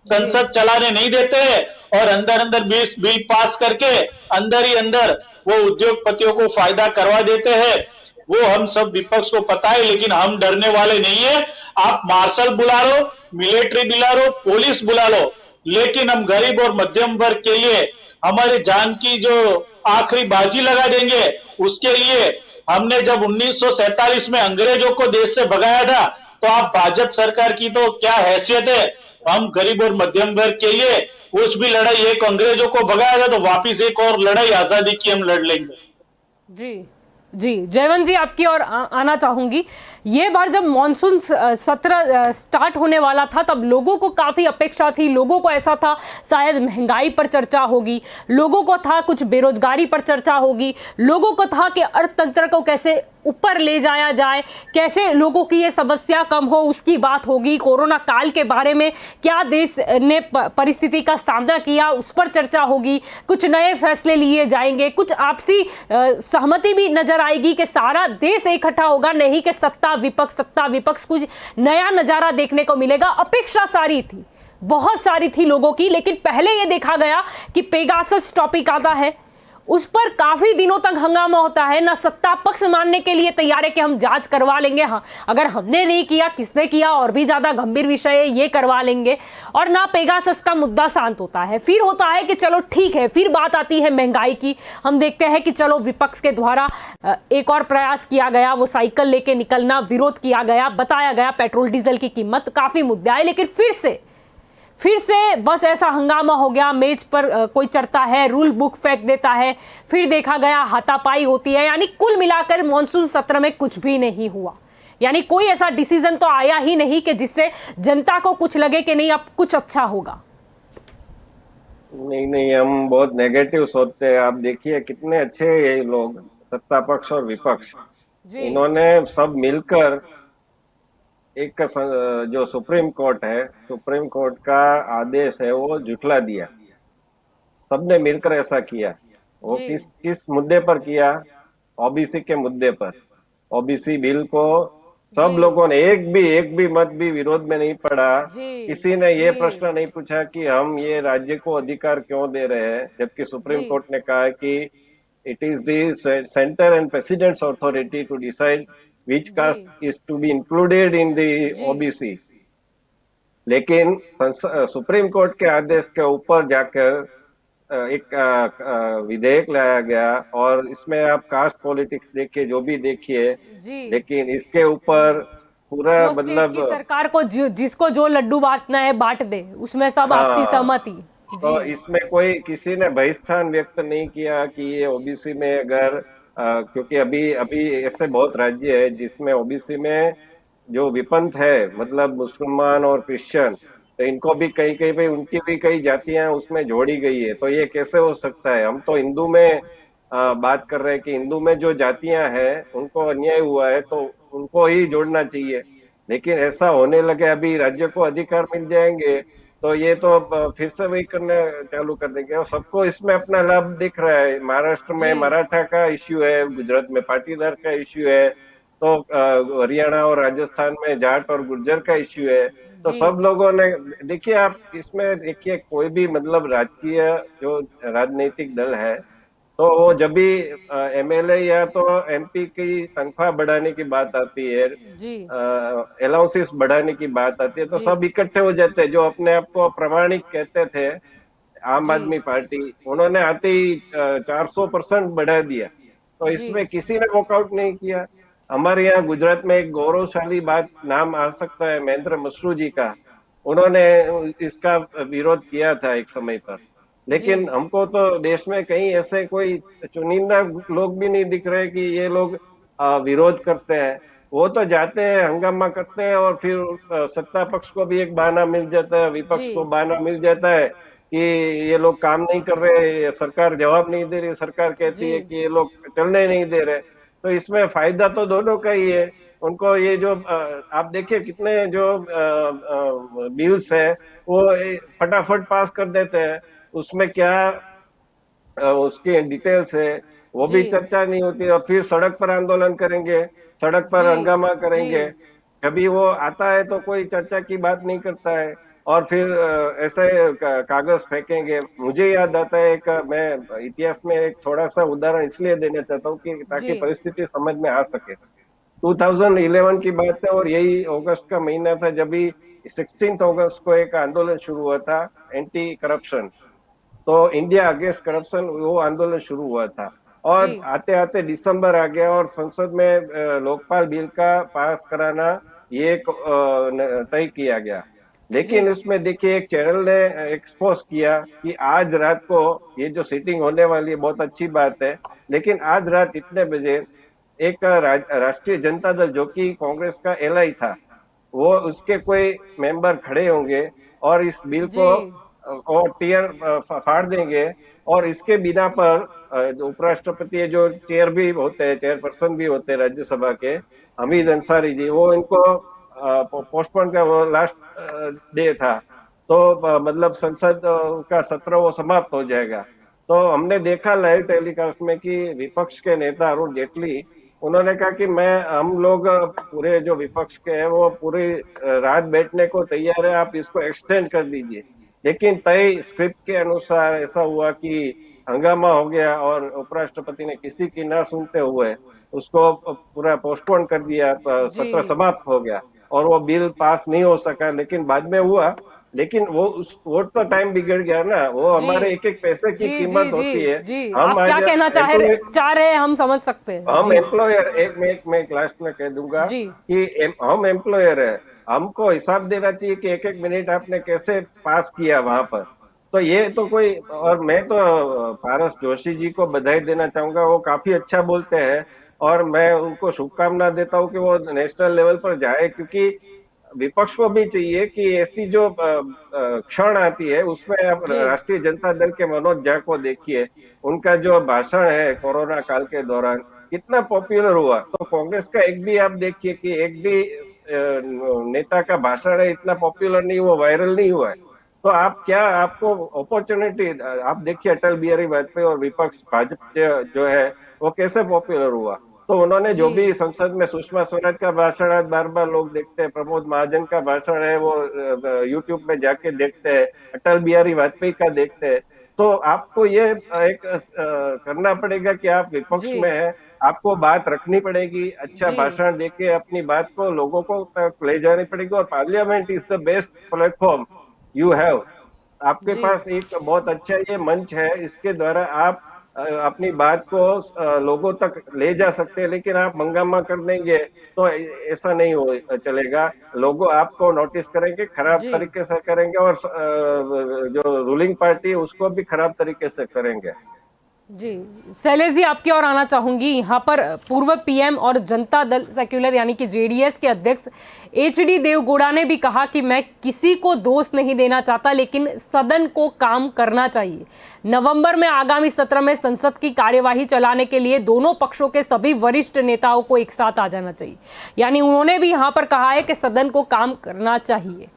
संसद चलाने नहीं देते हैं और अंदर अंदर बिल पास करके अंदर ही अंदर वो उद्योगपतियों को फायदा करवा देते हैं। वो हम सब विपक्ष को पता है, लेकिन हम डरने वाले नहीं है। आप मार्शल बुला लो, मिलिट्री बुला लो, पुलिस बुला लो, लेकिन हम गरीब और मध्यम वर्ग के लिए हमारी जान की जो आखिरी बाजी लगा देंगे। उसके लिए हमने जब 1947 में अंग्रेजों को देश से भगाया था तो आप भाजपा सरकार की तो क्या हैसियत है। हम गरीब और मध्यम वर्ग के लिए कुछ भी लड़ाई, एक अंग्रेजों को भगाया था तो वापिस एक और लड़ाई आजादी की हम लड़ लेंगे। जी जी, जयवंत जी आपकी ओर आना चाहूंगी। ये बार जब मॉनसून सत्र स्टार्ट होने वाला था तब लोगों को काफ़ी अपेक्षा थी। लोगों को ऐसा था शायद महंगाई पर चर्चा होगी, लोगों को था कुछ बेरोजगारी पर चर्चा होगी, लोगों को था कि अर्थतंत्र को कैसे ऊपर ले जाया जाए, कैसे लोगों की ये समस्या कम हो उसकी बात होगी। कोरोना काल के बारे में क्या देश ने परिस्थिति का सामना किया उस पर चर्चा होगी, कुछ नए फैसले लिए जाएंगे, कुछ आपसी सहमति भी नजर आएगी कि सारा देश इकट्ठा होगा, नहीं कि सत्ता विपक्ष, कुछ नया नजारा देखने को मिलेगा। अपेक्षा सारी थी, बहुत सारी थी लोगों की। लेकिन पहले ये देखा गया कि पेगासस टॉपिक आता है, उस पर काफी दिनों तक हंगामा होता है। ना सत्ता पक्ष मानने के लिए तैयार है कि हम जांच करवा लेंगे, हाँ अगर हमने नहीं किया किसने किया, और भी ज्यादा गंभीर विषय है ये करवा लेंगे। और ना पेगासस का मुद्दा शांत होता है। फिर होता है कि चलो ठीक है, फिर बात आती है महंगाई की। हम देखते हैं कि चलो विपक्ष के द्वारा एक और प्रयास किया गया, वो साइकिल लेके निकलना, विरोध किया गया, बताया गया पेट्रोल डीजल की कीमत काफी मुद्दे आए। लेकिन फिर से बस ऐसा हंगामा हो गया, मेज पर कोई चढ़ता है, रूल बुक फेंक देता है, फिर देखा गया हाथापाई होती है। यानी कुल मिलाकर मॉनसून सत्र में कुछ भी नहीं हुआ। यानी कोई ऐसा डिसीजन तो आया ही नहीं कि जिससे जनता को कुछ लगे कि नहीं अब कुछ अच्छा होगा। नहीं, हम बहुत नेगेटिव सोचते हैं। आप देखिए कितने अच्छे ये लोग, सत्ता पक्ष और विपक्ष, इन्होंने सब मिलकर एक जो सुप्रीम कोर्ट है, सुप्रीम कोर्ट का आदेश है वो झुठला दिया। सबने मिलकर ऐसा किया। वो किस मुद्दे पर किया? ओबीसी के मुद्दे पर। ओबीसी बिल को सब लोगों ने एक भी मत भी विरोध में नहीं पड़ा। किसी ने ये प्रश्न नहीं पूछा कि हम ये राज्य को अधिकार क्यों दे रहे हैं, जबकि सुप्रीम कोर्ट ने कहा कि it is the centre and president's authority to decide which caste is to be included in the OBC। लेकिन सुप्रीम कोर्ट के आदेश के ऊपर जाकर एक विधेयक लाया गया और इसमें आप कास्ट पॉलिटिक्स देखिए, जो भी देखिए, लेकिन इसके ऊपर पूरा मतलब सरकार को जिसको जो लड्डू बांटना है बांट दे, उसमें सब आपसी सहमति। तो इसमें कोई किसी ने बहिष्ठान व्यक्त नहीं किया कि ये ओबीसी में अगर क्योंकि अभी ऐसे बहुत राज्य है जिसमें ओबीसी में जो विपंथ है, मतलब मुसलमान और क्रिश्चियन, तो तो इनको भी कहीं कहीं पे उनकी भी कई जातियां उसमें जोड़ी गई है। तो ये कैसे हो सकता है? हम तो हिंदू में बात कर रहे हैं कि हिंदू में जो जातियां हैं उनको अन्याय हुआ है तो उनको ही जोड़ना चाहिए। लेकिन ऐसा होने लगे, अभी राज्य को अधिकार मिल जाएंगे तो ये तो फिर से वही करने चालू कर देंगे, और सबको इसमें अपना लाभ दिख रहा है। महाराष्ट्र में जी मराठा का इश्यू है, गुजरात में पाटीदार का इश्यू है, तो हरियाणा और राजस्थान में जाट और गुर्जर का इश्यू है। तो जी सब लोगों ने, देखिए आप इसमें देखिए कोई भी मतलब राजकीय जो राजनीतिक दल है, तो वो जब भी एमएलए या तो एमपी की तनख्वाह बढ़ाने की बात आती है, जी अलाउंसेस बढ़ाने की बात आती है, तो जी सब इकट्ठे हो जाते हैं। जो अपने आप को प्रामाणिक कहते थे, आम जी आदमी पार्टी, उन्होंने आते ही 400% बढ़ा दिया। तो जी इसमें किसी ने वॉकआउट नहीं किया। हमारे यहाँ गुजरात में एक गौरवशाली बात नाम आ सकता है महेंद्र मशरू जी का। उन्होंने इसका विरोध किया था एक समय पर। जी लेकिन हमको तो देश में कहीं ऐसे कोई चुनिंदा लोग भी नहीं दिख रहे कि ये लोग विरोध करते हैं। वो तो जाते हैं, हंगामा करते हैं, और फिर सत्ता पक्ष को भी एक बहाना मिल जाता है, विपक्ष को जी बहाना मिल जाता है कि ये लोग काम नहीं कर रहे, सरकार जवाब नहीं दे रही, सरकार कहती है जी कि ये लोग चलने नहीं दे रहे। तो इसमें फायदा तो दोनों का ही है। उनको ये जो आप देखिए कितने जो बिल्स है वो फटाफट पास कर देते हैं। उसमें क्या उसकी डिटेल्स है वो जी भी चर्चा नहीं होती, और फिर सड़क पर आंदोलन करेंगे, सड़क पर जी हंगामा जी करेंगे। कभी वो आता है तो कोई चर्चा की बात नहीं करता है, और फिर ऐसे कागज फेंकेंगे। मुझे याद आता है एक, मैं इतिहास में एक थोड़ा सा उदाहरण इसलिए देना चाहता हूँ कि ताकि जी परिस्थिति समझ में आ सके। 2011 की बात है, और यही अगस्त का महीना था जब भी 16 अगस्त को एक आंदोलन शुरू हुआ था, एंटी करप्शन। तो इंडिया अगेंस्ट करप्शन वो आंदोलन शुरू हुआ था। और जी आते आते दिसंबर आ गया, और संसद में लोकपाल बिल का पास कराना ये तय किया गया। लेकिन जी इसमें देखिए एक चैनल ने एक्सपोज किया कि आज रात को ये जो सीटिंग होने वाली है बहुत अच्छी बात है, लेकिन आज रात इतने बजे एक राष्ट्रीय जनता दल जो कि कांग्रेस का एलआई था, वो उसके कोई मेंबर खड़े होंगे और इस बिल जी को और टीयर फाड़ देंगे। और इसके बिना पर जो उपराष्ट्रपति जो चेयर भी होते हैं, चेयरपर्सन भी होते हैं राज्यसभा के, हमीद अंसारी जी, वो इनको पोस्टपोन का वो लास्ट डे था। तो मतलब संसद का सत्र वो समाप्त हो जाएगा। तो हमने देखा लाइव टेलीकास्ट में कि विपक्ष के नेता अरुण जेटली, उन्होंने कहा कि हम लोग पूरे जो विपक्ष के हैं वो पूरी रात बैठने को तैयार है, आप इसको एक्सटेंड कर दीजिए। लेकिन तय स्क्रिप्ट के अनुसार ऐसा हुआ कि हंगामा हो गया, और उपराष्ट्रपति ने किसी की ना सुनते हुए उसको पूरा पोस्टपोन कर दिया, सत्र जी समाप्त हो गया, और वो बिल पास नहीं हो सका। लेकिन बाद में हुआ, लेकिन वो उस वोट तो टाइम बिगड़ गया ना, वो जी हमारे एक एक पैसे की जी जी कीमत जी होती है। जी हम आप क्या आज कहना एम्प्लॉय, चाह रहे हैं हम समझ सकते हैं हम जी एम्प्लॉयर, एक लास्ट में कह दूंगा जी कि हम एम्प्लॉयर है, हमको हिसाब देना चाहिए कि एक एक मिनट आपने कैसे पास किया वहां पर। तो ये तो कोई, और मैं तो पारस जोशी जी को बधाई देना चाहूंगा, वो काफी अच्छा बोलते हैं, और मैं उनको शुभकामना देता हूँ कि वो नेशनल लेवल पर जाए। क्योंकि विपक्ष को भी चाहिए कि ऐसी जो क्षण आती है उसमें आप जी राष्ट्रीय जनता दल के मनोज झा को देखिए, उनका जो भाषण है कोरोना काल के दौरान कितना पॉपुलर हुआ। तो कांग्रेस का एक भी आप देखिए कि एक भी नेता का भाषण है इतना पॉपुलर नहीं हुआ, वायरल नहीं हुआ है। तो आप क्या, आपको अपॉर्चुनिटी, आप देखिए अटल बिहारी वाजपेयी और विपक्ष भाजपा जो है वो कैसे पॉपुलर हुआ। तो उन्होंने जी जो भी संसद में सुषमा स्वराज का भाषण आज बार बार लोग देखते हैं, प्रमोद महाजन का भाषण है वो यूट्यूब में जाके देखते हैं, अटल बिहारी वाजपेयी का देखते हैं। तो आपको ये एक करना पड़ेगा कि आप विपक्ष जी में है, आपको बात रखनी पड़ेगी, अच्छा जी भाषण देके अपनी बात को लोगों को तक ले जानी पड़ेगी। और parliament is the best platform you have. आपके जी पास एक बहुत अच्छा ये मंच है, इसके द्वारा आप अपनी बात को लोगों तक ले जा सकते हैं। लेकिन आप हंगामा कर देंगे तो ऐसा नहीं हो चलेगा। लोगों आपको नोटिस करेंगे, खराब जी तरीके से करेंगे, और जो रूलिंग पार्टी है उसको भी खराब तरीके से करेंगे। जी शैलेश जी, आपकी ओर आना चाहूंगी। यहाँ पर पूर्व पीएम और जनता दल सेक्युलर यानी कि जेडीएस के अध्यक्ष एचडी देवगौड़ा ने भी कहा कि मैं किसी को दोष नहीं देना चाहता, लेकिन सदन को काम करना चाहिए। नवंबर में आगामी सत्र में संसद की कार्यवाही चलाने के लिए दोनों पक्षों के सभी वरिष्ठ नेताओं को एक साथ आ जाना चाहिए। यानी उन्होंने भी यहाँ पर कहा है कि सदन को काम करना चाहिए।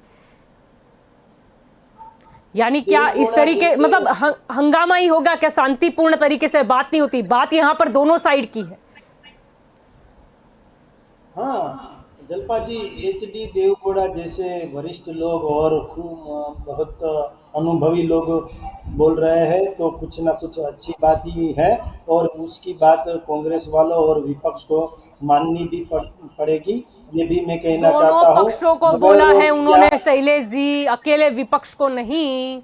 यानी क्या इस तरीके मतलब हंगामा ही होगा क्या? शांतिपूर्ण तरीके से बात नहीं होती? बात यहाँ पर दोनों साइड की है। हाँ जलपा जी, एचडी देवगौड़ा जैसे वरिष्ठ लोग और खूब बहुत अनुभवी लोग बोल रहे हैं तो कुछ ना कुछ अच्छी बात ही है, और उसकी बात कांग्रेस वालों और विपक्ष को माननी भी पड़ेगी, ये भी मैं कहना चाहता हूँ। दोनों पक्षों को बोला है उन्होंने शैलेश जी, अकेले विपक्ष को नहीं।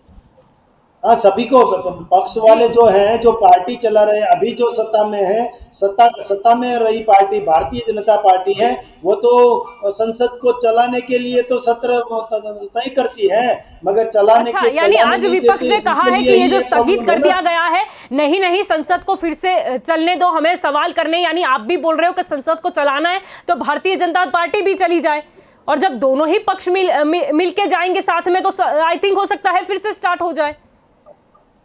हाँ सभी को, पक्ष वाले जो हैं, जो पार्टी चला रहे हैं, अभी जो सत्ता में है, सत्ता में रही पार्टी भारतीय जनता पार्टी है, वो तो संसद को चलाने के लिए तो सत्र तय करती है, मगर चलाने के यानी आज विपक्ष ने कहा है कि ये जो स्थगित कर दिया गया है, नहीं संसद को फिर से चलने दो, हमें सवाल करने। यानी आप भी बोल रहे हो कि संसद को चलाना है तो भारतीय जनता पार्टी भी चली जाए, और जब दोनों ही पक्ष मिल के जाएंगे साथ में तो आई थिंक हो सकता है फिर से स्टार्ट हो जाए।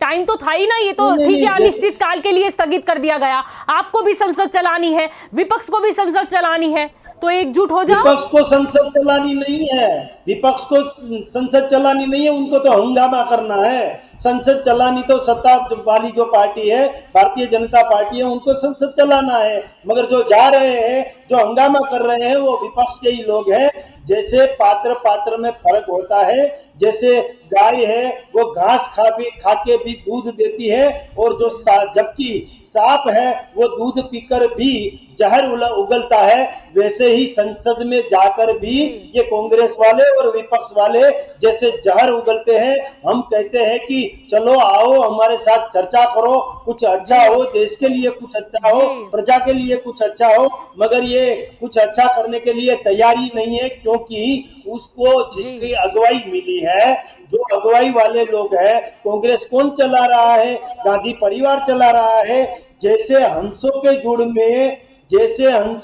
टाइम तो था ही ना, ये तो ठीक है अनिश्चित काल के लिए स्थगित कर दिया गया। आपको भी संसद चलानी है, विपक्ष को भी संसद चलानी है, तो एकजुट हो जाओ। विपक्ष को संसद चलानी नहीं है, विपक्ष को संसद चलानी नहीं है, उनको तो हंगामा करना है। संसद चलानी तो सत्ता वाली जो पार्टी है, भारतीय जनता पार्टी है, उनको संसद चलाना है, मगर जो जा रहे हैं, जो हंगामा कर रहे हैं, वो विपक्ष के ही लोग हैं। जैसे पात्र में फर्क होता है, जैसे गाय है वो घास खा के भी दूध देती है, और जो जबकि सांप है वो दूध पीकर भी जहर उगलता है, वैसे ही संसद में जाकर भी ये कांग्रेस वाले और विपक्ष वाले जैसे जहर उगलते हैं। हम कहते हैं कि चलो आओ हमारे साथ चर्चा करो, कुछ अच्छा हो, देश के लिए कुछ अच्छा हो, प्रजा के लिए कुछ अच्छा हो, मगर ये कुछ अच्छा करने के लिए तैयारी नहीं है, क्योंकि उसको जिसकी अगुवाई मिली है, जो अगुवाई वाले लोग हैं, कांग्रेस कौन चला रहा है? गांधी परिवार चला रहा है। जैसे हंसों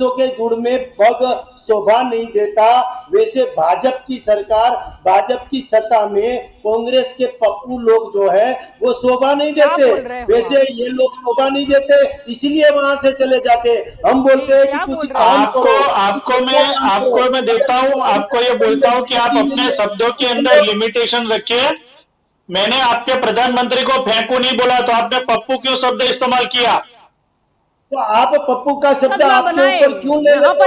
के जुड़ में पग शोभा नहीं देता, वैसे भाजपा की सरकार, भाजपा की सत्ता में कांग्रेस के पप्पू लोग जो है वो शोभा नहीं देते, वैसे ये लोग शोभा नहीं देते, इसीलिए वहां से चले जाते। हम बोलते हैं कि कुछ आपको मैं देता हूं, आपको ये बोलता हूं कि आप अपने शब्दों के अंदर लिमिटेशन रखिए। मैंने आपके प्रधानमंत्री को फेंकू नहीं बोला, तो आपने पप्पू क्यों शब्द इस्तेमाल किया? तो आप पप्पू का शब्द आपके ऊपर क्यों ले रहे हो? आप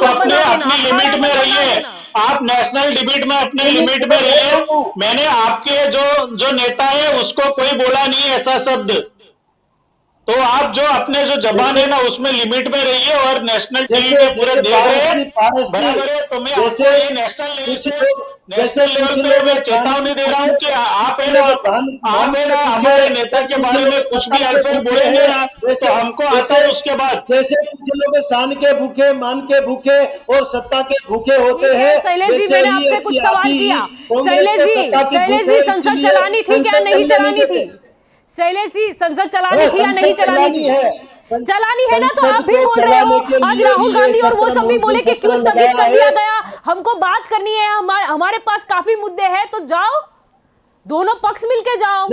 अपनी लिमिट में रहिए, आप नेशनल डिबेट में अपने लिमिट में रहिए। मैंने आपके जो नेता है उसको कोई बोला नहीं ऐसा शब्द, तो आप जो अपने जो जबान है ना उसमें लिमिट में रहिए, और नेशनल टीवी पे पूरे देख रहे हैं, बराबर है। तो मैं आपको ये नेशनल लेवल पे मैं चेतावनी दे रहा हूँ कि आप है ना हमारे नेता के बारे में कुछ भी अल्फाज बोलेंगे ना तो हमको आता है उसके बाद। जैसे कुछ लोग शान के भूखे, मान के भूखे और सत्ता के भूखे होते हैं। शैलेश जी, मैंने आपसे कुछ सवाल किया। शैलेश जी संसद चलानी थी क्या नहीं चलानी थी? शैलेश जी संसद चलानी थी या नहीं चलानी थी? चलानी है ना, तो आप भी बोल रहे हो। आज राहुल गांधी और वो सब भी बोले कि क्यों स्थगित कर दिया गया, हमको बात करनी है, हमारे पास काफी मुद्दे हैं, तो जाओ दोनों पक्ष मिलके जाओ,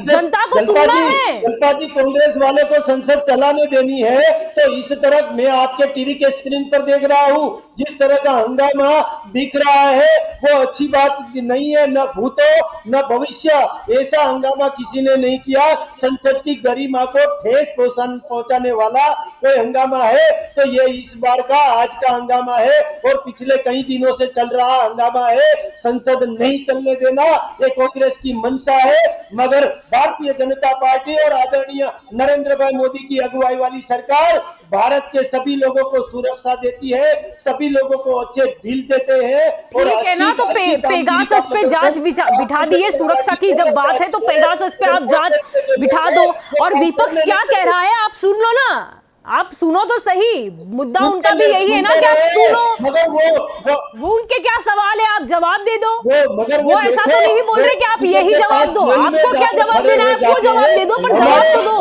जनता को सुनना है। जनता की कांग्रेस वाले को संसद चलाने देनी है, तो इस तरह मैं आपके टीवी के स्क्रीन पर देख रहा हूं, जिस तरह का हंगामा दिख रहा है वो अच्छी बात नहीं है, न भूतो न भविष्य ऐसा हंगामा किसी ने नहीं किया। संसद की गरिमा को ठेस पहुंचाने वाला कोई हंगामा है तो ये इस बार का आज का हंगामा है, और पिछले कई दिनों से चल रहा हंगामा है। संसद नहीं चलने देना ये कांग्रेस की मंशा है, मगर भारतीय जनता पार्टी और आदरणीय नरेंद्र भाई मोदी की अगुवाई वाली सरकार भारत के सभी लोगों को सुरक्षा देती है, सभी लोगों को अच्छे डील देते हैं। ठीक है ना, तो पेगासस पे जांच बिठा दिए, सुरक्षा की जब बात है तो पेगासस पे आप जांच बिठा दो। और विपक्ष क्या कह रहा है आप सुन लो ना, आप सुनो तो सही, मुद्दा उनका भी यही है ना कि आप सुनो, मगर वो उनके क्या सवाल है आप जवाब दे दो। मगर वो ऐसा तो नहीं बोल रहे कि आप यही जवाब दो, आपको क्या जवाब देना है वो जवाब दे दो, पर जवाब तो दो।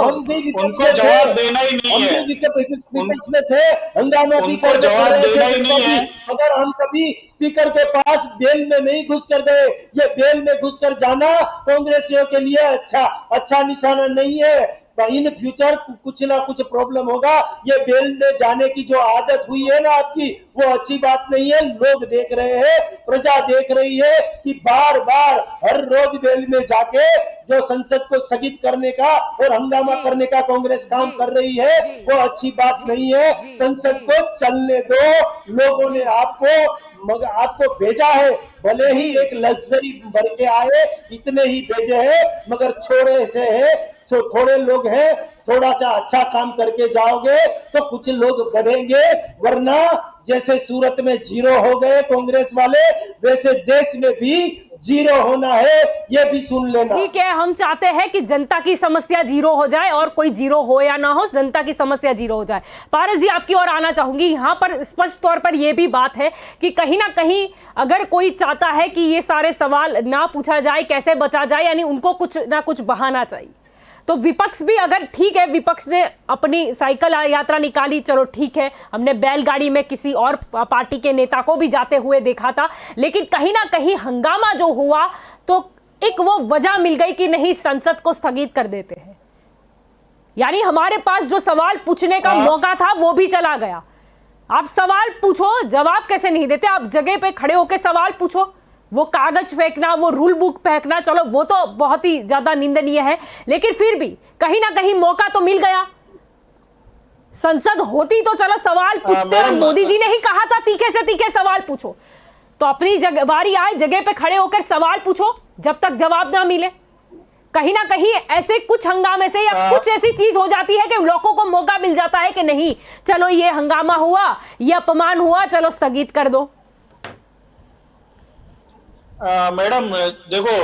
उनको जवाब देना ही नहीं है, में थे, हंगामा भी उनको जवाब देना ही नहीं है। मगर हम कभी स्पीकर के पास बेल में नहीं घुस कर गए। ये बेल में घुस कर जाना कांग्रेसियों के लिए अच्छा निशाना नहीं है। इन फ्यूचर कुछ ना कुछ प्रॉब्लम होगा। ये बेल में जाने की जो आदत हुई है ना आपकी, वो अच्छी बात नहीं है। लोग देख रहे हैं, प्रजा देख रही है कि बार बार हर रोज बेल में जाके जो संसद को स्थगित करने का और हंगामा करने का कांग्रेस काम कर रही है, वो अच्छी बात नहीं है। संसद को चलने दो। लोगों ने आपको भेजा है, भले ही एक लग्जरी भर के आए, इतने ही भेजे हैं, मगर छोड़े से है, तो थोड़े लोग हैं, थोड़ा सा अच्छा काम करके जाओगे तो कुछ लोग बढ़ेंगे, वरना जैसे सूरत में 0 हो गए कांग्रेस वाले, वैसे देश में भी 0 होना है, ये भी सुन लेना। ठीक है, हम चाहते हैं कि जनता की समस्या 0 हो जाए, और कोई 0 हो या ना हो, जनता की समस्या 0 हो जाए। पारस जी, आपकी ओर आना चाहूंगी। यहाँ पर स्पष्ट तौर पर यह भी बात है कि कहीं ना कहीं अगर कोई चाहता है कि ये सारे सवाल ना पूछा जाए, कैसे बचा जाए, यानी उनको कुछ ना कुछ बहाना चाहिए। तो विपक्ष भी, अगर ठीक है विपक्ष ने अपनी साइकिल यात्रा निकाली, चलो ठीक है, हमने बैलगाड़ी में किसी और पार्टी के नेता को भी जाते हुए देखा था, लेकिन कहीं ना कहीं हंगामा जो हुआ तो एक वो वजह मिल गई कि नहीं, संसद को स्थगित कर देते हैं। यानी हमारे पास जो सवाल पूछने का मौका था वो भी चला गया। आप सवाल पूछो, जवाब कैसे नहीं देते? आप जगह पे खड़े होकर सवाल पूछो। वो कागज फेंकना, वो रूल बुक फेंकना, चलो वो तो बहुत ही ज्यादा निंदनीय है, लेकिन फिर भी कहीं ना कहीं मौका तो मिल गया। संसद होती तो चलो सवाल पूछते, और मोदी जी ने ही कहा था तीखे से तीखे सवाल पूछो, तो अपनी बारी आए, जगह पे खड़े होकर सवाल पूछो जब तक जवाब ना मिले। कहीं ना कहीं ऐसे कुछ हंगामे से या कुछ ऐसी चीज हो जाती है कि लोगों को मौका मिल जाता है कि नहीं, चलो ये हंगामा हुआ, ये अपमान हुआ, चलो स्थगित कर दो। मैडम देखो,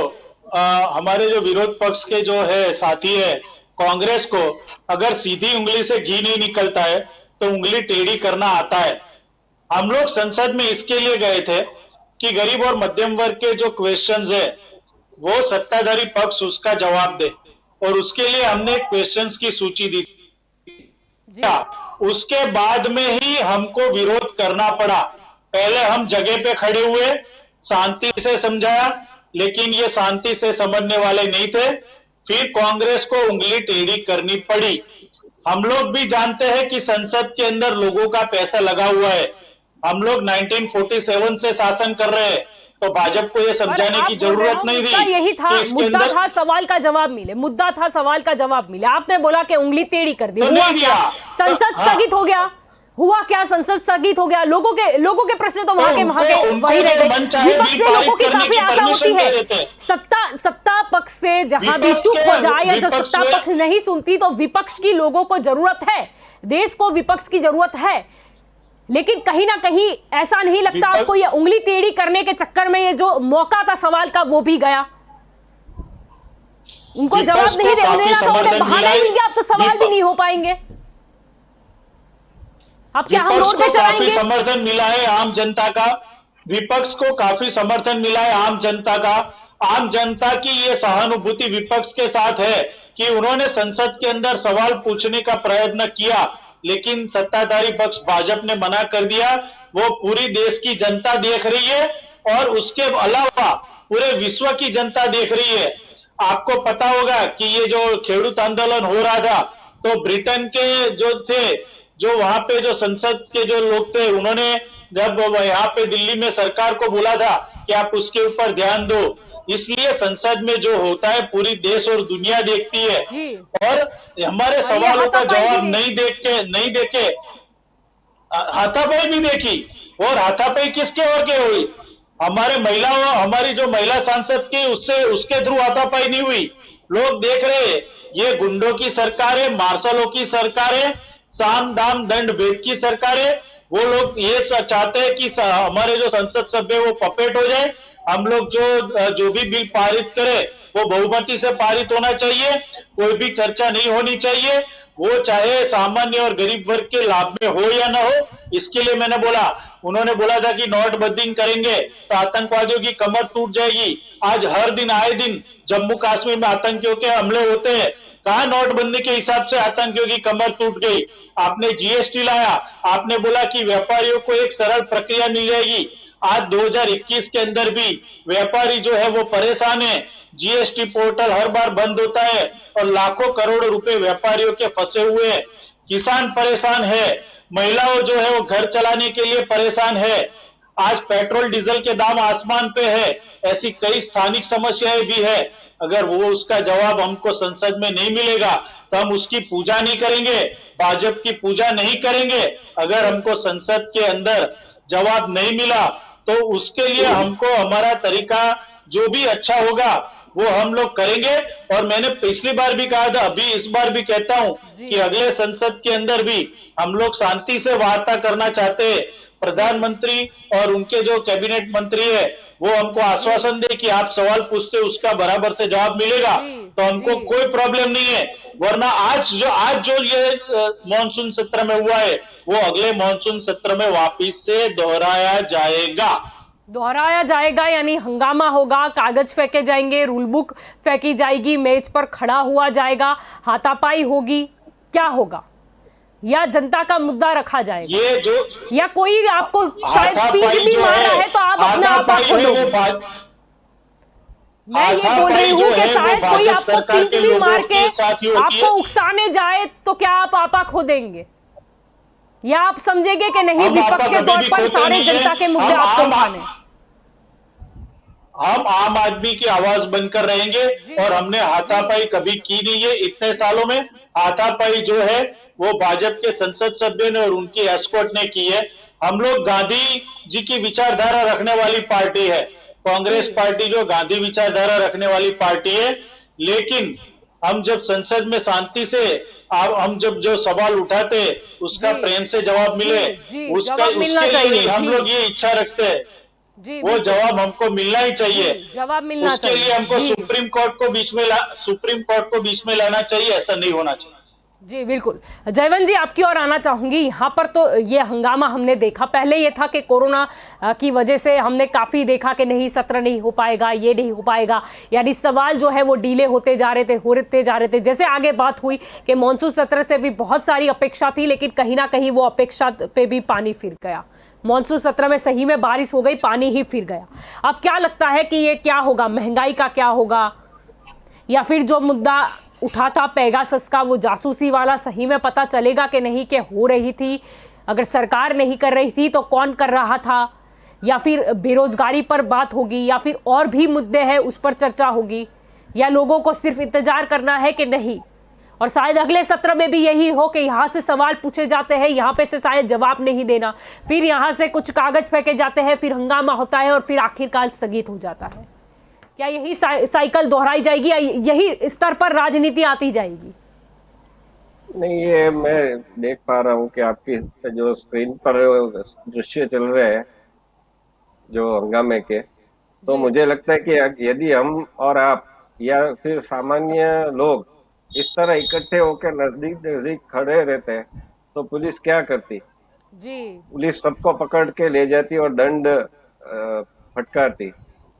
हमारे जो विरोध पक्ष के जो है साथी है, कांग्रेस को अगर सीधी उंगली से घी नहीं निकलता है तो उंगली टेढ़ी करना आता है। हम लोग संसद में इसके लिए गए थे कि गरीब और मध्यम वर्ग के जो क्वेश्चंस है वो सत्ताधारी पक्ष उसका जवाब दे, और उसके लिए हमने क्वेश्चंस की सूची दी। उसके बाद में ही हमको विरोध करना पड़ा। पहले हम जगह पे खड़े हुए, शांति से समझाया, लेकिन ये शांति से समझने वाले नहीं थे। फिर कांग्रेस को उंगली टेढ़ी करनी पड़ी। हम लोग भी जानते हैं कि संसद के अंदर लोगों का पैसा लगा हुआ है। हम लोग 1947 से शासन कर रहे हैं, तो भाजपा को ये समझाने की जरूरत नहीं थी। यही था मुद्दा, था सवाल का जवाब मिले, मुद्दा था सवाल का जवाब मिले। आपने बोला कि उंगली टेढ़ी कर दी, तो हुआ नहीं क्या? दिया। संसद स्थगित हो गया, हुआ क्या? संसद स्थगित हो गया। लोगों के प्रश्न तो वहां के वही रह गए। विपक्ष से लोगों की काफी आशा होती है, सत्ता पक्ष से जहां भी चुप हो जाए, या जो सत्ता पक्ष नहीं सुनती, तो विपक्ष की लोगों को जरूरत है, देश को विपक्ष की जरूरत है। लेकिन कहीं ना कहीं ऐसा नहीं लगता आपको, ये उंगली टेढ़ी करने के चक्कर में ये जो मौका था सवाल का वो भी गया? उनको जवाब नहीं देना था, उन्हें बहाना ही मिल गया, अब तो सवाल भी नहीं हो पाएंगे। अब क्या हम रोड पे चलाएंगे? समर्थन मिला है आम जनता का, विपक्ष को काफी समर्थन मिला है आम जनता का। आम जनता की ये सहानुभूति विपक्ष के साथ है कि उन्होंने संसद के अंदर सवाल पूछने का प्रयत्न किया, लेकिन सत्ताधारी पक्ष भाजपा ने मना कर दिया। वो पूरी देश की जनता देख रही है, और उसके अलावा पूरे विश्व की जनता देख रही है। आपको पता होगा कि ये जो खेडूत आंदोलन हो रहा था, तो ब्रिटेन के जो थे, जो वहां पे जो संसद के जो लोग थे, उन्होंने जब यहाँ पे दिल्ली में सरकार को बोला था कि आप उसके ऊपर ध्यान दो। इसलिए संसद में जो होता है पूरी देश और दुनिया देखती है, और हमारे सवालों का जवाब नहीं देके हाथापाई भी देखी। और हाथापाई किसके ओर के हुई? हमारी जो महिला सांसद की उसके थ्रू हाथापाई नहीं हुई। लोग देख रहे हैं, ये गुंडों की सरकार है, मार्शलों की सरकार है, साम दाम दंड भेद की सरकार है। वो लोग ये चाहते हैं कि हमारे जो संसद सभ्य वो पपेट हो जाए। हम लोग जो भी बिल पारित करें वो बहुमती से पारित होना चाहिए, कोई भी चर्चा नहीं होनी चाहिए। वो चाहे सामान्य और गरीब वर्ग के लाभ में हो या ना हो, इसके लिए मैंने बोला। उन्होंने बोला था कि नोटबंदी करेंगे तो आतंकवादियों की कमर टूट जाएगी। आज हर दिन आए दिन जम्मू कश्मीर में आतंकियों के हमले होते हैं। कहा नोटबंदी के हिसाब से आतंकियों की कमर टूट गई। आपने जीएसटी लाया, आपने बोला कि व्यापारियों को एक सरल प्रक्रिया मिल जाएगी। आज 2021 के अंदर भी व्यापारी जो है वो परेशान है। जीएसटी पोर्टल हर बार बंद होता है और लाखों करोड़ों रुपए व्यापारियों के फंसे हुए हैं। किसान परेशान है, महिलाओं जो है वो घर चलाने के लिए परेशान है। आज पेट्रोल डीजल के दाम आसमान पे है। ऐसी कई स्थानिक समस्याएं भी है। अगर वो उसका जवाब हमको संसद में नहीं मिलेगा तो हम उसकी पूजा नहीं करेंगे, भाजपा की पूजा नहीं करेंगे। अगर हमको संसद के अंदर जवाब नहीं मिला तो उसके लिए हमको हमारा तरीका जो भी अच्छा होगा वो हम लोग करेंगे। और मैंने पिछली बार भी कहा था, अभी इस बार भी कहता हूं कि अगले संसद के अंदर भी हम लोग शांति से वार्ता करना चाहते हैं। प्रधानमंत्री और उनके जो कैबिनेट मंत्री है वो हमको आश्वासन दे कि आप सवाल पूछते उसका बराबर से जवाब मिलेगा तो हमको कोई प्रॉब्लम नहीं है। वरना आज जो ये मॉनसून सत्र में हुआ है वो अगले मॉनसून सत्र में वापिस से दोहराया जाएगा, यानी हंगामा होगा, कागज फेंके जाएंगे, रूल बुक फेंकी जाएगी, मेज पर खड़ा हुआ जाएगा, हाथापाई होगी, क्या होगा? या जनता का मुद्दा रखा जाएगा? ये जो या कोई आपको शायद पीच भी मारा है तो आप अपना आपा खोदो। मैं ये बोल रही हूँ कि शायद कोई आपको पीच भी मार के आपको उकसाने जाए तो क्या आप आपा खोदेंगे, या आप समझेंगे कि नहीं विपक्ष के तौर पर सारे जनता के मुद्दे आपको उठाने? हम आम आदमी की आवाज बनकर रहेंगे और हमने हाथापाई कभी की नहीं है। इतने सालों में हाथापाई जो है वो भाजपा के संसद सभ्य ने और उनकी एस्कॉर्ट ने की है। हम लोग गांधी जी की विचारधारा रखने वाली पार्टी है। कांग्रेस पार्टी जो गांधी विचारधारा रखने वाली पार्टी है, लेकिन हम जब संसद में शांति से हम जब जो सवाल उठाते उसका प्रेम से जवाब मिले, उसके लिए हम लोग ये इच्छा रखते हैं। वो जवाब हमको मिलना ही चाहिए। जवाब मिलना उसके चाहिए। लिए हमको सुप्रीम कोर्ट को बीच में लाना चाहिए, ऐसा नहीं होना चाहिए। जी बिल्कुल। जयवंत जी, आपकी ओर आना चाहूंगी। यहाँ पर तो ये हंगामा हमने देखा, पहले ये था कि कोरोना की वजह से हमने काफ़ी देखा कि नहीं सत्र नहीं हो पाएगा, ये नहीं हो पाएगा, यानी सवाल जो है वो डीले होते जा रहे थे। जैसे आगे बात हुई कि मॉनसून सत्र से भी बहुत सारी अपेक्षा थी, लेकिन कहीं ना कहीं वो अपेक्षा पे भी पानी फिर गया। मॉनसून सत्र में सही में बारिश हो गई, पानी ही फिर गया। अब क्या लगता है कि ये क्या होगा, महंगाई का क्या होगा, या फिर जो मुद्दा उठा था पेगासस का, वो जासूसी वाला, सही में पता चलेगा कि नहीं कि हो रही थी, अगर सरकार नहीं कर रही थी तो कौन कर रहा था, या फिर बेरोजगारी पर बात होगी, या फिर और भी मुद्दे हैं उस पर चर्चा होगी, या लोगों को सिर्फ इंतजार करना है कि नहीं? और शायद अगले सत्र में भी यही हो कि यहाँ से सवाल पूछे जाते हैं, यहाँ पे से शायद जवाब नहीं देना, फिर यहाँ से कुछ कागज फेंके जाते हैं, फिर हंगामा होता है और फिर आखिरकार स्थगित हो जाता है। क्या यही साइकिल दोहराई जाएगी या यही स्तर पर राजनीति आती जाएगी? नहीं, ये मैं देख पा रहा हूँ कि आपकी जो स्क्रीन पर दृश्य चल रहे हैं जो हंगामे के, तो मुझे लगता है कि यदि हम और आप या फिर सामान्य लोग इस तरह इकट्ठे होकर नजदीक खड़े रहते तो पुलिस क्या करती? जी, पुलिस सबको पकड़ के ले जाती और दंड फटकारती।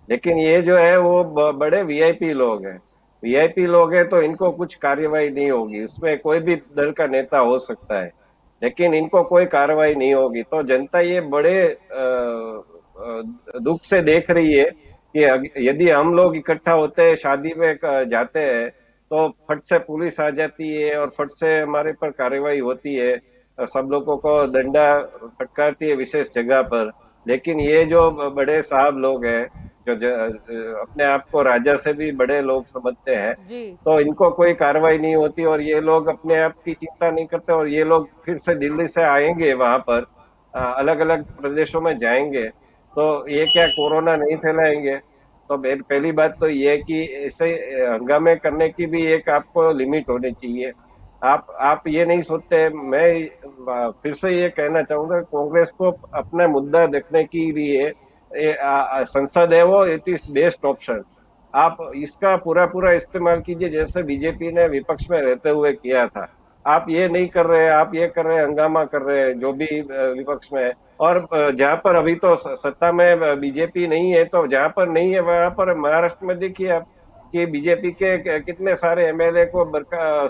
लेकिन ये जो है वो बड़े वीआईपी लोग हैं। वीआईपी लोग हैं तो इनको कुछ कार्रवाई नहीं होगी, उसमें कोई भी दल का नेता हो सकता है, लेकिन इनको कोई कार्रवाई नहीं होगी। तो जनता ये बड़े दुख से देख रही है कि यदि हम लोग इकट्ठा होते हैं, शादी में जाते हैं, तो फट से पुलिस आ जाती है और फट से हमारे पर कार्रवाई होती है, सब लोगों को दंडा फटकारती है विशेष जगह पर। लेकिन ये जो बड़े साहब लोग हैं जो अपने आप को राजा से भी बड़े लोग समझते हैं, तो इनको कोई कार्रवाई नहीं होती और ये लोग अपने आप की चिंता नहीं करते। और ये लोग फिर से दिल्ली से आएंगे, वहां पर अलग अलग प्रदेशों में जाएंगे, तो ये क्या कोरोना नहीं फैलाएंगे? तो पहली बात तो ये कि ऐसे हंगामे करने की भी एक आपको लिमिट होनी चाहिए। आप ये नहीं सोचते। मैं फिर से ये कहना चाहूंगा, कांग्रेस को अपना मुद्दा देखने के लिए संसद है वो इट इज बेस्ट ऑप्शन। आप इसका पूरा इस्तेमाल कीजिए, जैसे बीजेपी ने विपक्ष में रहते हुए किया था। आप ये नहीं कर रहे, आप ये कर रहे, हंगामा कर रहे हैं, जो भी विपक्ष में है। और जहाँ पर अभी तो सत्ता में बीजेपी नहीं है, तो जहाँ पर नहीं है वहां पर महाराष्ट्र में देखिए आप कि बीजेपी के कितने सारे एमएलए को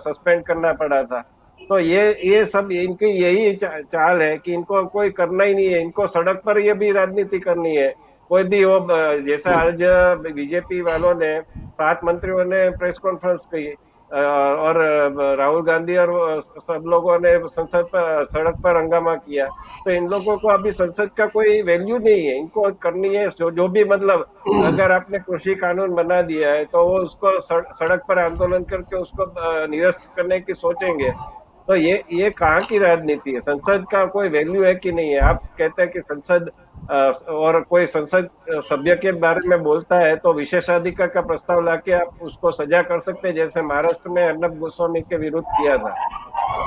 सस्पेंड करना पड़ा था। तो ये सब इनकी यही चाल है कि इनको कोई करना ही नहीं है, इनको सड़क पर ये भी राजनीति करनी है। कोई भी वो जैसा आज बीजेपी वालों ने 7 मंत्रियों ने प्रेस कॉन्फ्रेंस की और राहुल गांधी और सब लोगों ने संसद पर सड़क पर हंगामा किया। तो इन लोगों को अभी संसद का कोई वैल्यू नहीं है, इनको करनी है जो भी मतलब अगर आपने कृषि कानून बना दिया है तो वो उसको सड़क पर आंदोलन करके उसको निरस्त करने की सोचेंगे। तो ये कहाँ की राजनीति है? संसद का कोई वैल्यू है कि नहीं है? आप कहते हैं कि संसद और कोई संसद सभ्य के बारे में बोलता है तो विशेषाधिकार का प्रस्ताव लाके आप उसको सजा कर सकते हैं, जैसे महाराष्ट्र में अर्नब गोस्वामी के विरुद्ध किया था।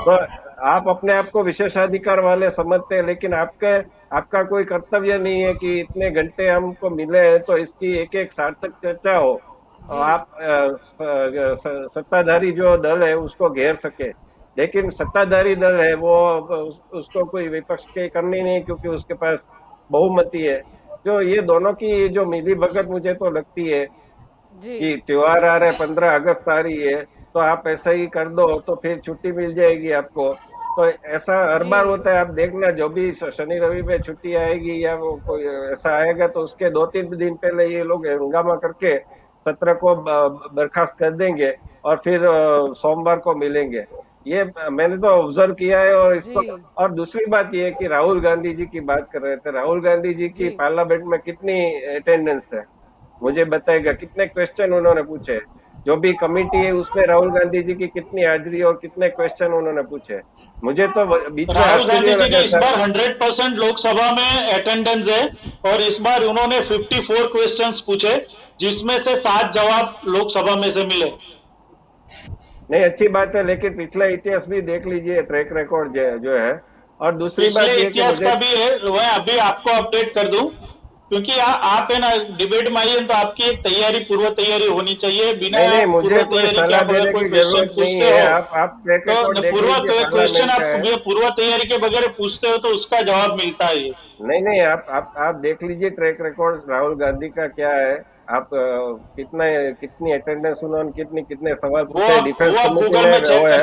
तो आप अपने आप को विशेषाधिकार वाले समझते हैं, लेकिन आपका कोई कर्तव्य नहीं है कि इतने घंटे हमको मिले हैं तो इसकी एक एक सार्थक चर्चा हो और आप सत्ताधारी जो दल है उसको घेर सके। लेकिन सत्ताधारी दल है वो उसको कोई विपक्ष के करनी नहीं, क्योंकि उसके पास बहुमती है। जो ये दोनों की जो मिली भगत मुझे तो लगती है कि त्योहार आ रहे, 15 अगस्त आ रही है, तो आप ऐसा ही कर दो तो फिर छुट्टी मिल जाएगी आपको। तो ऐसा हर बार होता है, आप देखना जो भी शनि रवि में छुट्टी आएगी या वो कोई ऐसा आएगा तो उसके 2-3 दिन पहले ये लोग हंगामा करके सत्र को बर्खास्त कर देंगे और फिर सोमवार को मिलेंगे। ये मैंने तो ऑब्जर्व किया है। और इसको और दूसरी बात ये है कि राहुल गांधी जी की बात कर रहे थे, राहुल गांधी जी की पार्लियामेंट में कितनी अटेंडेंस है मुझे बताएगा? कितने क्वेश्चन उन्होंने पूछे? जो भी कमेटी है उसमें राहुल गांधी जी की कितनी हाजिरी और कितने क्वेश्चन उन्होंने पूछे? मुझे तो बीच में राहुल गांधी जी के इस बार 100% लोकसभा में अटेंडेंस है और इस बार उन्होंने 54 क्वेश्चंस पूछे, जिसमें से 7 जवाब लोकसभा में से मिले। नहीं, अच्छी बात है, लेकिन पिछला इतिहास भी देख लीजिए, ट्रैक रिकॉर्ड जो है। और दूसरी बात ये इतिहास का भी है, वह अभी आपको अपडेट कर दूं, क्योंकि आप है ना डिबेट में आइए तो आपकी एक तैयारी, पूर्व तैयारी होनी चाहिए। बिना नहीं, मुझे कोई सलाह देने की जरूरत नहीं है। आप ट्रैक रिकॉर्ड देख लीजिए, क्वेश्चन आप पूर्व तैयारी के बगैर पूछते हो तो उसका जवाब मिलता है। नहीं, आप देख लीजिए ट्रैक रिकॉर्ड राहुल गांधी का क्या है। आप कितनी अटेंडेंस उन्होंने कितने सवाल पूछे डिफेंस कमेटी में वो है।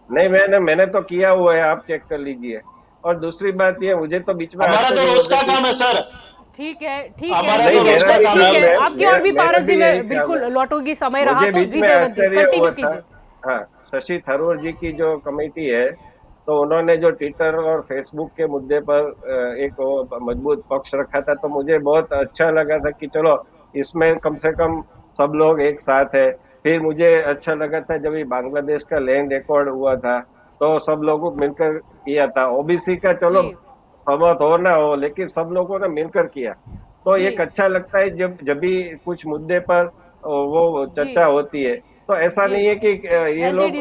नहीं, मैंने तो किया हुआ है, आप चेक कर लीजिए। और दूसरी बात ये, मुझे तो बीच में हमारा तो रोज का काम है सर। ठीक है आपकी और भी पारस जी में बिल्कुल लौटोगी, समय रहा तो जी जयवंत कंटिन्यू कीजिए। हाँ, शशि थरूर जी की जो कमेटी है, तो उन्होंने जो ट्विटर और फेसबुक के मुद्दे पर एक मजबूत पक्ष रखा था, तो मुझे बहुत अच्छा लगा था कि चलो इसमें कम से कम सब लोग एक साथ है। फिर मुझे अच्छा लगा था जब बांग्लादेश का लैंड रिकॉर्ड हुआ था तो सब लोगों मिलकर किया था। ओबीसी का चलो सहमत हो ना हो, लेकिन सब लोगों ने मिलकर किया, तो एक अच्छा लगता है जब भी कुछ मुद्दे पर वो चर्चा होती है। तो ऐसा नहीं है कि ये लोग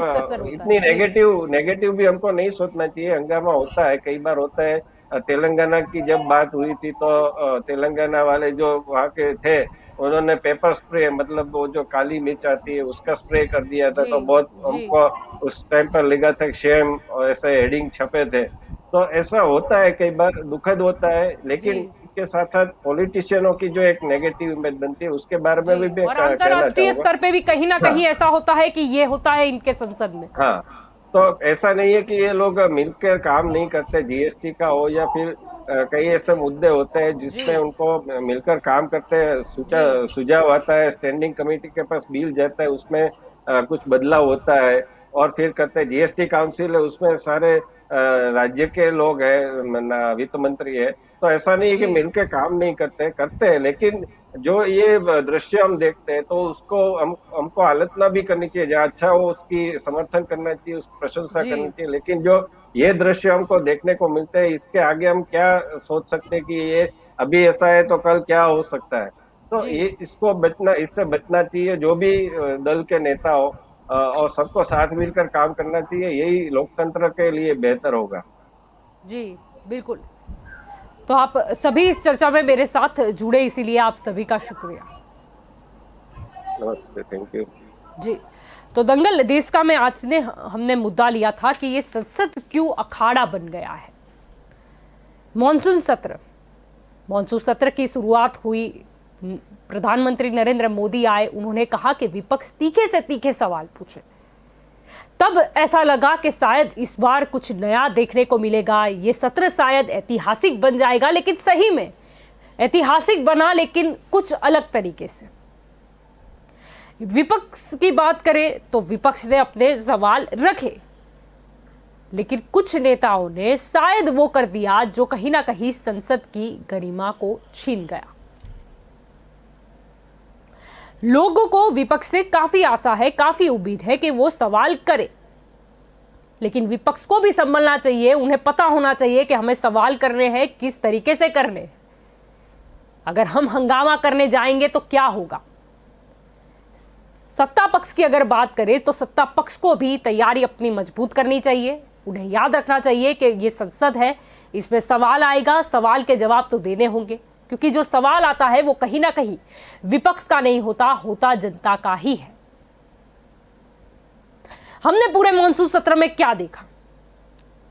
इतनी नेगेटिव भी हमको नहीं सोचना चाहिए। हंगामा होता है, कई बार होता है। तेलंगाना की जब बात हुई थी तो तेलंगाना वाले जो वहाँ के थे उन्होंने पेपर स्प्रे, मतलब वो जो काली मिर्च आती है उसका स्प्रे कर दिया था, तो बहुत हमको उस टाइम पर लगा था शेम, और ऐसे हेडिंग छपे थे। तो ऐसा होता है, कई बार दुखद होता है, लेकिन इसके साथ साथ पॉलिटिशियनों की जो एक नेगेटिव इमेज बनती है उसके बारे में भी और अंतरराष्ट्रीय स्तर पे भी कहीं ना कहीं ऐसा होता है कि ये होता है इनके संसद में। हाँ, तो ऐसा नहीं है कि ये लोग मिलकर काम नहीं करते, जीएसटी का हो या फिर कई ऐसे मुद्दे होते हैं जिसमें उनको मिलकर काम करते हैं, सुझाव आता है, स्टैंडिंग कमेटी के पास बिल जाता है, उसमें कुछ बदलाव होता है और फिर करते हैं। जीएसटी काउंसिल है, उसमें सारे राज्य के लोग हैं, वित्त मंत्री है। तो ऐसा नहीं है कि मिलकर काम नहीं करते हैं, लेकिन जो ये दृश्य हम देखते हैं तो उसको हमको आलोचना भी करनी चाहिए, जहाँ अच्छा हो उसकी समर्थन करना चाहिए, उसकी प्रशंसा करनी चाहिए। लेकिन जो ये दृश्य हमको देखने को मिलते हैं, इसके आगे हम क्या सोच सकते हैं कि ये अभी ऐसा है तो कल क्या हो सकता है। तो इससे बचना चाहिए, जो भी दल के नेता हो, और सबको साथ मिलकर काम करना चाहिए, यही लोकतंत्र के लिए बेहतर होगा। जी बिल्कुल। तो आप सभी इस चर्चा में मेरे साथ जुड़े, इसीलिए आप सभी का शुक्रिया। नमस्ते, थैंक यू। जी, तो दंगल देश का में आज ने हमने मुद्दा लिया था कि ये संसद क्यों अखाड़ा बन गया है। मॉनसून सत्र की शुरुआत हुई, प्रधानमंत्री नरेंद्र मोदी आए, उन्होंने कहा कि विपक्ष तीखे से तीखे सवाल पूछे। तब ऐसा लगा कि शायद इस बार कुछ नया देखने को मिलेगा, ये सत्र शायद ऐतिहासिक बन जाएगा, लेकिन सही में ऐतिहासिक बना, लेकिन कुछ अलग तरीके से। विपक्ष की बात करें तो विपक्ष ने अपने सवाल रखे, लेकिन कुछ नेताओं ने शायद वो कर दिया जो कहीं ना कहीं संसद की गरिमा को छीन गया। लोगों को विपक्ष से काफी आशा है, काफी उम्मीद है कि वो सवाल करे, लेकिन विपक्ष को भी संभलना चाहिए। उन्हें पता होना चाहिए कि हमें सवाल करने हैं, किस तरीके से करने हैं। अगर हम हंगामा करने जाएंगे तो क्या होगा। सत्ता पक्ष की अगर बात करें तो सत्ता पक्ष को भी तैयारी अपनी मजबूत करनी चाहिए। उन्हें याद रखना चाहिए कि ये संसद है, इसमें सवाल आएगा, सवाल के जवाब तो देने होंगे, क्योंकि जो सवाल आता है वो कहीं ना कहीं विपक्ष का नहीं होता जनता का ही है। हमने पूरे मॉनसून सत्र में क्या देखा?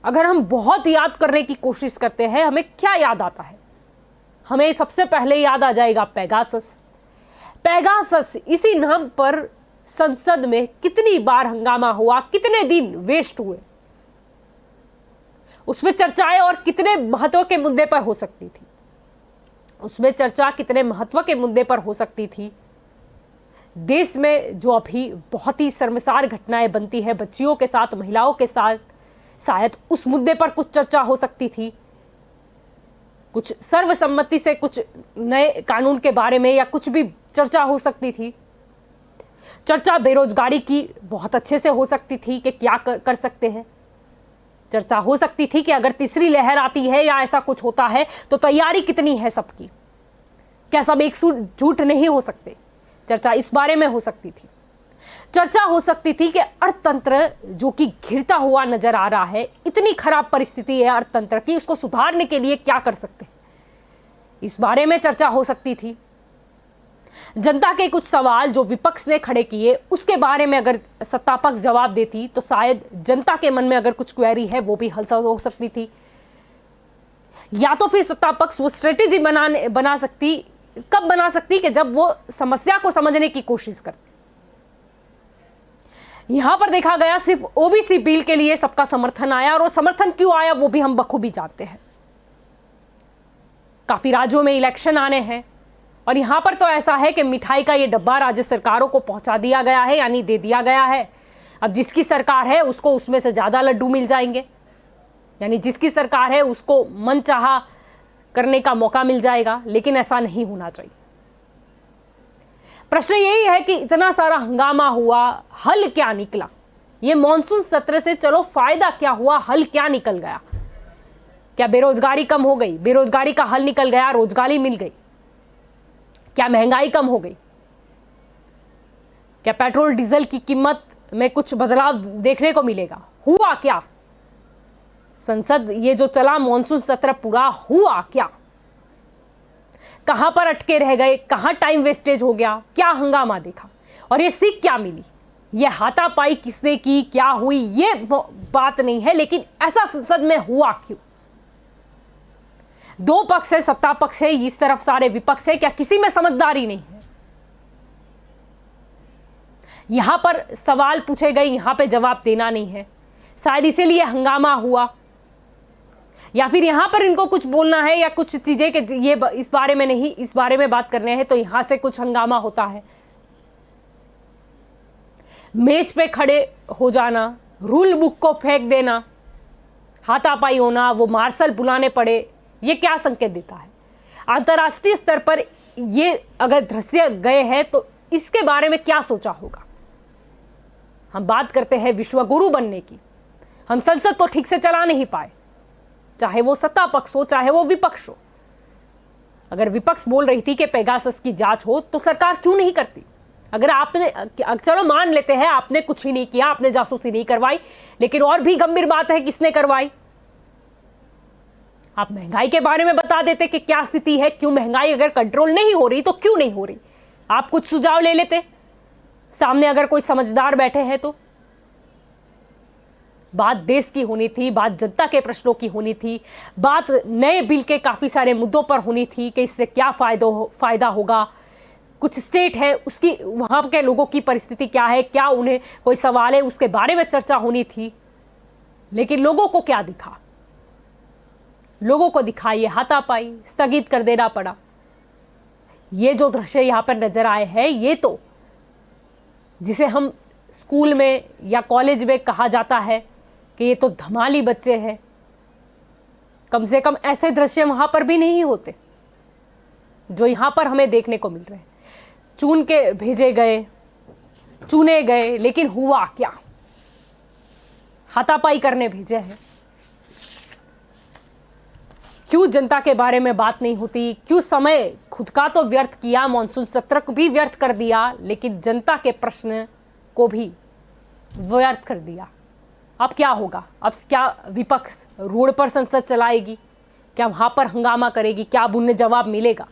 अगर हम बहुत याद करने की कोशिश करते हैं, हमें क्या याद आता है? हमें सबसे पहले याद आ जाएगा पेगासस। इसी नाम पर संसद में कितनी बार हंगामा हुआ, कितने दिन वेस्ट हुए, उसमें चर्चाएं और कितने महत्व के मुद्दे पर हो सकती थी। देश में जो अभी बहुत ही शर्मसार घटनाएं बनती है बच्चियों के साथ, महिलाओं के साथ, शायद उस मुद्दे पर कुछ चर्चा हो सकती थी। कुछ सर्वसम्मति से कुछ नए कानून के बारे में या कुछ भी चर्चा हो सकती थी। चर्चा बेरोजगारी की बहुत अच्छे से हो सकती थी कि क्या कर सकते हैं। चर्चा हो सकती थी कि अगर तीसरी लहर आती है या ऐसा कुछ होता है तो तैयारी कितनी है सबकी, क्या सब एकजुट नहीं हो सकते। चर्चा इस बारे में हो सकती थी। चर्चा हो सकती थी कि अर्थतंत्र जो कि घिरता हुआ नजर आ रहा है, इतनी खराब परिस्थिति है अर्थतंत्र की, उसको सुधारने के लिए क्या कर सकते हैं, इस बारे में चर्चा हो सकती थी। जनता के कुछ सवाल जो विपक्ष ने खड़े किए, उसके बारे में अगर सत्ता पक्ष जवाब देती तो शायद जनता के मन में अगर कुछ क्वेरी है वो भी हल हो सकती थी। या तो फिर सत्ता पक्ष वो स्ट्रेटेजी बना सकती, कब बना सकती कि जब वो समस्या को समझने की कोशिश करती। यहां पर देखा गया सिर्फ ओबीसी बिल के लिए सबका समर्थन आया, और वो समर्थन क्यों आया वो भी हम बखूबी जानते हैं। काफी राज्यों में इलेक्शन आने हैं और यहां पर तो ऐसा है कि मिठाई का ये डब्बा राज्य सरकारों को पहुंचा दिया गया है, यानी दे दिया गया है। अब जिसकी सरकार है उसको उसमें से ज्यादा लड्डू मिल जाएंगे, यानी जिसकी सरकार है उसको मनचाहा करने का मौका मिल जाएगा, लेकिन ऐसा नहीं होना चाहिए। प्रश्न यही है कि इतना सारा हंगामा हुआ, हल क्या निकला? ये मॉनसून सत्र से चलो फायदा क्या हुआ, हल क्या निकल गया? क्या बेरोजगारी कम हो गई? बेरोजगारी का हल निकल गया, रोजगारी मिल गई। क्या महंगाई कम हो गई? क्या पेट्रोल डीजल की कीमत में कुछ बदलाव देखने को मिलेगा? हुआ क्या? संसद ये जो चला मॉनसून सत्र पूरा हुआ क्या? कहां पर अटके रह गए? कहां टाइम वेस्टेज हो गया? क्या हंगामा देखा? और ये सीख क्या मिली? ये हाथापाई किसने की, क्या हुई, ये बात नहीं है, लेकिन ऐसा संसद में हुआ क्यों? दो पक्ष है, सत्ता पक्ष है, इस तरफ सारे विपक्ष है। क्या किसी में समझदारी नहीं है? यहां पर सवाल पूछे गए, यहां पे जवाब देना नहीं है, शायद इसीलिए हंगामा हुआ। या फिर यहां पर इनको कुछ बोलना है या कुछ चीजें कि ये इस बारे में नहीं, इस बारे में बात करने हैं, तो यहां से कुछ हंगामा होता है। मेज पे खड़े हो जाना, रूल बुक को फेंक देना, हाथापाई होना, वो मार्शल बुलाने पड़े, ये क्या संकेत देता है? अंतर्राष्ट्रीय स्तर पर ये अगर दृश्य गए हैं तो इसके बारे में क्या सोचा होगा? हम बात करते हैं विश्वगुरु बनने की, हम संसद तो ठीक से चला नहीं पाए, चाहे वो सत्ता पक्ष हो चाहे वो विपक्ष हो। अगर विपक्ष बोल रही थी कि पेगासस की जांच हो तो सरकार क्यों नहीं करती? अगर आपने, चलो मान लेते हैं आपने कुछ ही नहीं किया, आपने जासूसी नहीं करवाई, लेकिन और भी गंभीर बात है किसने करवाई। आप महंगाई के बारे में बता देते कि क्या स्थिति है, क्यों महंगाई अगर कंट्रोल नहीं हो रही तो क्यों नहीं हो रही, आप कुछ सुझाव ले लेते। सामने अगर कोई समझदार बैठे हैं तो बात देश की होनी थी, बात जनता के प्रश्नों की होनी थी, बात नए बिल के काफ़ी सारे मुद्दों पर होनी थी कि इससे क्या फ़ायदा होगा, कुछ स्टेट है उसकी वहाँ के लोगों की परिस्थिति क्या है, क्या उन्हें कोई सवाल है, उसके बारे में चर्चा होनी थी। लेकिन लोगों को क्या दिखा? लोगों को दिखा ये हाथापाई, स्थगित कर देना पड़ा। ये जो दृश्य यहाँ पर नजर आए हैं, ये तो जिसे हम स्कूल में या कॉलेज में कहा जाता है कि ये तो धमाली बच्चे हैं, कम से कम ऐसे दृश्य वहां पर भी नहीं होते जो यहां पर हमें देखने को मिल रहे हैं। चुन के भेजे गए, चुने गए, लेकिन हुआ क्या? हाथापाई करने भेजे हैं। क्यों जनता के बारे में बात नहीं होती? क्यों समय खुद का तो व्यर्थ किया, मॉनसून सत्र को भी व्यर्थ कर दिया, लेकिन जनता के प्रश्न को भी व्यर्थ कर दिया। अब क्या होगा? अब क्या विपक्ष रोड पर संसद चलाएगी? क्या वहां पर हंगामा करेगी? क्या अब उन्हें जवाब मिलेगा?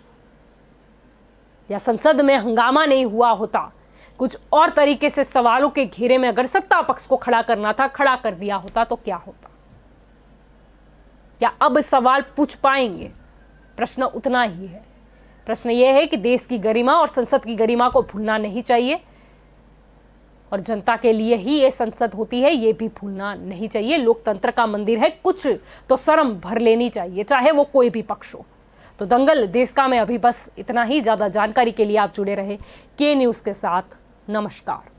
या संसद में हंगामा नहीं हुआ होता, कुछ और तरीके से सवालों के घेरे में अगर सत्ता पक्ष को खड़ा करना था, खड़ा कर दिया होता तो क्या होता? क्या अब सवाल पूछ पाएंगे? प्रश्न उतना ही है। प्रश्न यह है कि देश की गरिमा और संसद की गरिमा को भूलना नहीं चाहिए, और जनता के लिए ही ये संसद होती है, ये भी भूलना नहीं चाहिए। लोकतंत्र का मंदिर है, कुछ तो शर्म भर लेनी चाहिए, चाहे वो कोई भी पक्ष हो। तो दंगल देश का में अभी बस इतना ही। ज़्यादा जानकारी के लिए आप जुड़े रहे के न्यूज़ के साथ। नमस्कार।